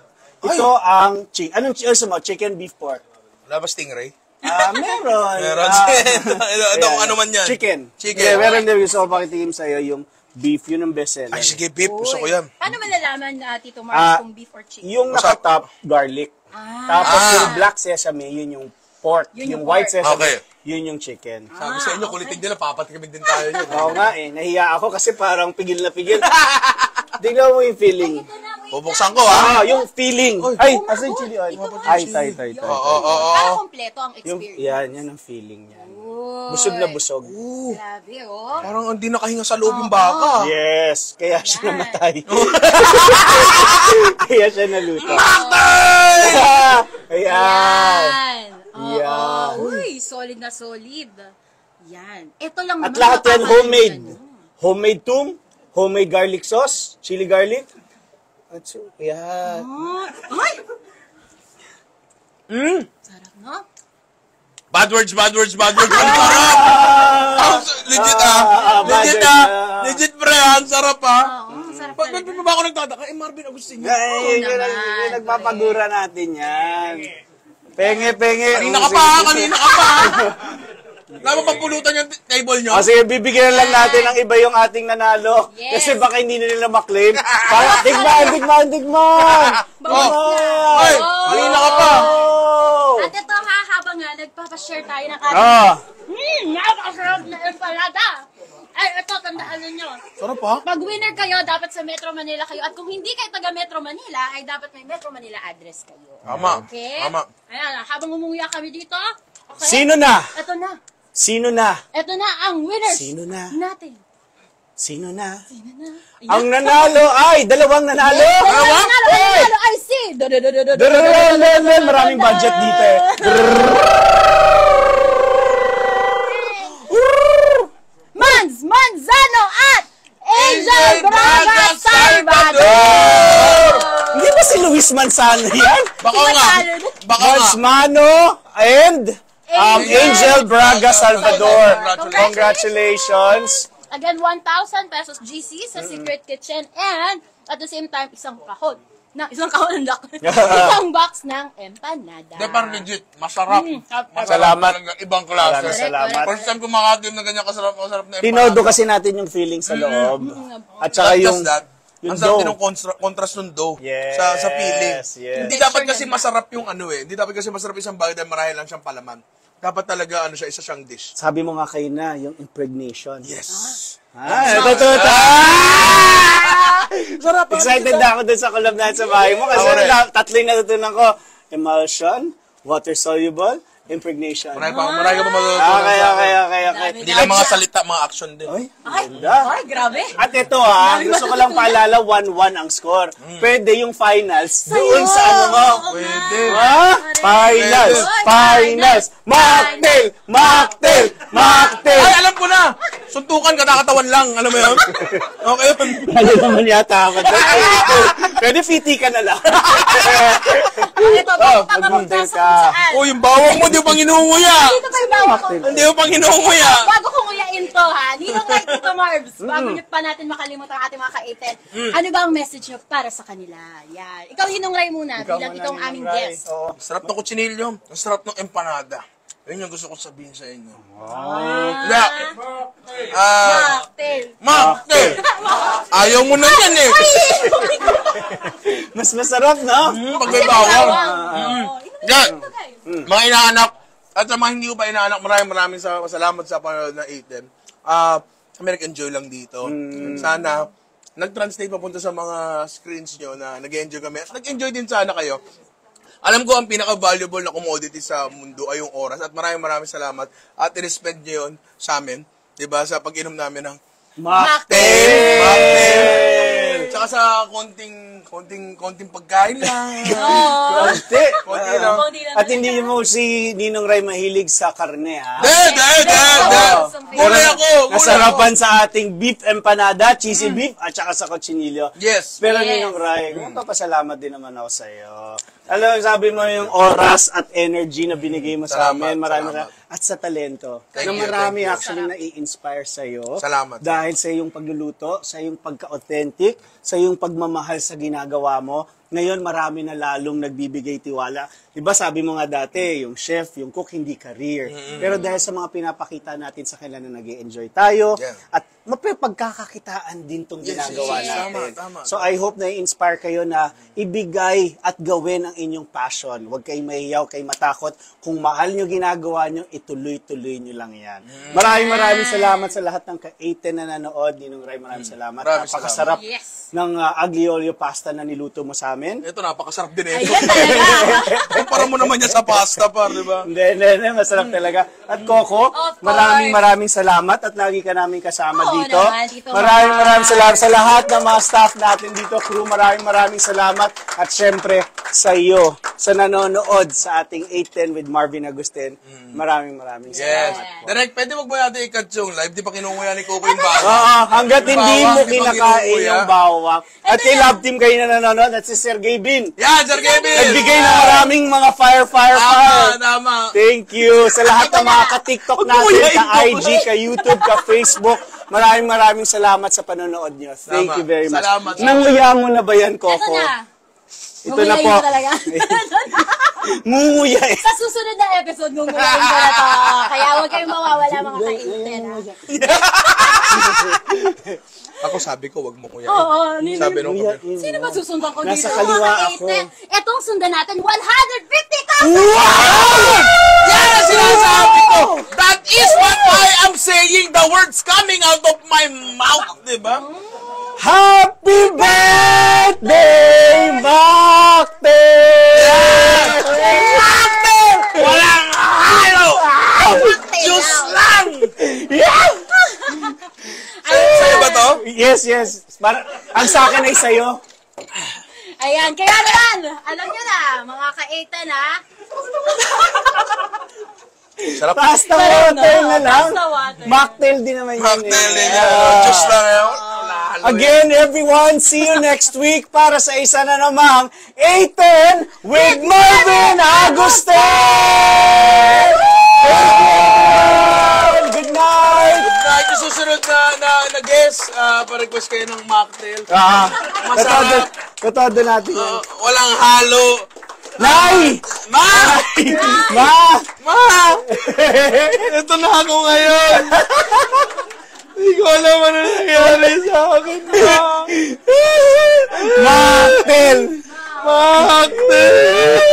ito ang anong chicken, beef, pork? Wala ba stingray? Meron. Meron. Ito, ayan. ano man yan? Chicken. Chicken. Yeah, meron din. Gusto ko pakitingin sa'yo yung beef. Yun ang best seller. Ay, sige, beef. Gusto ko yan. Paano malalaman, Tito Marvs, kung beef or chicken? Yung nakatop, garlic. Tapos yung black sesame, yun yung pork. Yun yung Yung white pork. sesame, Okay. yun yung chicken. Sabi sa inyo, kulitin nila, papatikimin din tayo yun. Oo nga nahiya ako kasi parang pigil na pigil. Tingnan mo yung feeling. Bubuksan ko, ha? Yung feeling. Ay, asa yung chili oil? Ay, tay. Oo. Para kompleto ang Yung, experience. yan ang feeling niya. Uy. Busog na busog. Grabe, oh. Parang hindi nakahinga sa loob yung baka. Yes, kaya siya namatay. Kaya siya naluto. Ayan. Yan. Oo. Yan. Uy, solid na solid. Yan. Ito lang At naman lahat yan mapapanood homemade. nyo. Homemade tum, homemade garlic sauce, chili garlic. At so, yan. Ay! Sarap, no? Bad words. Ang sarap! Legit, bad Legit, pre, ang sarap, ha? Oo, sarap Ba't talaga. ba ako nagtataka? Marvin Agustin. Ay, yun naman, yung nagpapagura natin yan. Penge. Kanina ka pa! Lama pang pulutan yung table nyo? Kasi bibigyan lang natin ng iba yung ating nanalo. Yes. Kasi baka hindi na nila maklaim. Para, tikman! Ay, kanina ka pa! At ito habang nagpapashare tayo ng ating napakasarap na empanada. Ay, ito, tandaan ninyo. Sarap, ha? Pag winner kayo, dapat sa Metro Manila kayo. At kung hindi kayo taga Metro Manila, ay dapat may Metro Manila address kayo. Tama. Okay? Tama. Ayan, habang umuya kami dito, okay? Sino na? Ito na. Ito na ang winners Sino na? natin. Sino na? Ayan. Ang nanalo ay, dalawang nanalo. Ang nanalo ay si... Maraming budget dito eh. Manzano at Angel Braga Salvador! Hindi ba si Luis Manzano yan? Baka nga. Manzano and Angel Braga Salvador. Congratulations. Again, 1,000 pesos GC sa Secret Kitchen and at the same time, isang kahon isang box ng empanada. Hindi, parang legit. Masarap. Salamat. Talaga, ibang klase. Salamat. First time ko makakatim na ganyan kasarap na Tinodo kasi natin yung feeling sa loob. At saka yung ang sarap din dough. ng contrast ng dough Yes, sa feeling. yes. Hindi dapat kasi masarap yung Hindi dapat kasi masarap isang bagay dahil marahil lang siyang palaman. Dapat talaga isa siyang dish. Sabi mo nga kayo na, yung impregnation. Yes. Ito. Sarap. Excited na ako dun sa collab natin sa bahay mo kasi tatlo yung natutunan ko. emulsion, water-soluble, impregnation. Marami ka pa matutunan Okay. Hindi lang mga salita, mga action din. Ay, Ay, ganda. ay, grabe. At ito gusto ko lang paalala, 1-1 ang score. Pwede yung finals doon sa ano mo. Pwede. Ha? Finals! Mocktail! Ay, alam ko na! Suntukan, katakatawan lang. Alam mo yun? Okay yun. Ano naman yata ako doon? Pwede fiti ka na lang. Ito, mag-mocktail ka. Oh, yung bawang mo, di mo pang inuunguya. Dito pa yung bawang ko. Hindi mo pang inuunguya. Bago ko nguyain to, ha? Ninong like ito, Marbs. Bago nyo pa natin makalimutan ang ating mga ka-810. Ano ba ang message nyo para sa kanila? Yan. Ikaw, Ninong Ray muna. Bilang ikaw ang aming guest. Oo. Ang sarap ng kutsinilyo. Ang sarap ng empanada. Yun yung gusto ko sabihin sa inyo. Mocktail. Ayaw mo na yan eh. Mas masarap, no? Pag may bawang. Yan. Yan. Mga inaanak, at sa mga hindi ko pa inaanak, maraming salamat sa panonood ng 8M. Kami nag-enjoy lang dito. Sana, nag-translate papunta sa mga screens nyo na nag-enjoy kami. Nag-enjoy din sana kayo. Alam ko ang pinaka-valuable na commodity sa mundo ay yung oras. At maraming salamat. At i-respect nyo yun sa amin. Diba? Sa pag-inom namin ng Mocktail! Tsaka sa konting pagkain lang. Konti. Konti lang. At hindi mo si Ninong Ray mahilig sa karne, ha? Gulay ako! Nasarapan sa ating beef empanada, cheesy beef, at saka sa cochinillo. Yes. Pero Yes. Ninong Ray, magpapasalamat din naman ako sa iyo. Alam, sabi mo yung oras at energy na binigay mo sa amin. Maraming at sa talento. Thank Na you, marami thank you. actually na-i-inspire sa iyo. Salamat. Dahil sa iyong pagluluto, sa iyong pagka-authentic, sa iyong pagmamahal sa ginagawa mo. Ngayon, marami na lalong nagbibigay tiwala. Diba sabi mo nga dati, yung chef, yung cook, hindi career. Pero dahil sa mga pinapakita natin sa kanila na nag-enjoy tayo, Yeah. at mapagkakakitaan din tong ginagawa yes. natin. Tama. So I hope na i-inspire kayo na ibigay at gawin ang inyong passion. Huwag kayong mahiyaw, kayong matakot. Kung mahal nyo ginagawa nyo, ituloy-tuloy nyo lang yan. Maraming salamat sa lahat ng ka-8 na nanood. Ninong Ray, maraming salamat. Maraming Napakasarap Yes. ng aglio olio pasta na niluto mo sa amin. Ito, napakasarap din eh. Ayan talaga. Kumpara mo naman yan sa pasta par, di ba? Hindi, masarap talaga. At Coco, Of course. maraming salamat at lagi ka namin kasama Oo dito. naman, Tito Maraming salamat sa lahat ng mga staff natin dito, crew. Maraming salamat. At syempre, sa iyo, sa nanonood sa ating 810 with Marvin Agustin. Maraming Yes. salamat. Direk, pwede wag mo natin i-cut yung live. Di pa kinunguya ni Coco yung bawang. Oo, hanggat hindi Bawang, mo di ba kinakain ginuguya? yung bawang. At kay Love Team kayo na nanonood at si Sergey Bin. Yan, Sir Kevin! Nagbigay ng maraming mga fire. Tama. Thank you sa lahat ng mga ka-TikTok natin, Kuya, ka-IG, ka-YouTube, ka-Facebook. Maraming salamat sa panonood nyo. Thank Tama. you very much. Salamat. Nanguya mo na ba yan, Ito Coco? na. Ito na Nguyain po. ko talaga. Nguya eh. Sa susunod na episode, nguyain ko na to. Kaya huwag kayong mawawala mga ka-810, ha? Ako sabi ko, wag mo kuya. Oo, Sabi nung Nguya, kami. Sino ba susundan ko Nasa dito? kaliwa mga ako. ka-810? Etong sundan natin, 150,000! Yan ang sinasabi ko! That is what I am saying! The words coming out of my mouth, di ba? Happy birthday, Mocktail! Walang halo! Diyos lang! Sa'yo ba to? Yes. Ang sa akin ay sa'yo. Ayan, kaya naman, alam nyo na, mga ka-810, ha? Sarap. Pasta water na lang. Pasta water. Mocktail din naman yun. Mocktail din eh. yan. Diyos lang yun. Wala halo Again, everyone, see you next week para sa isa na namang 810 with Marvin Agustin! Good night! Kahit yung susunod na guest, pa-request kayo ng mocktail. Masarap. Katado natin yan. Walang halo. Nay! Ma! Ma! Ma! Ito na ako ngayon. Hindi ko alam ano nangyari sa akin. Ma! Mocktail! Mocktail!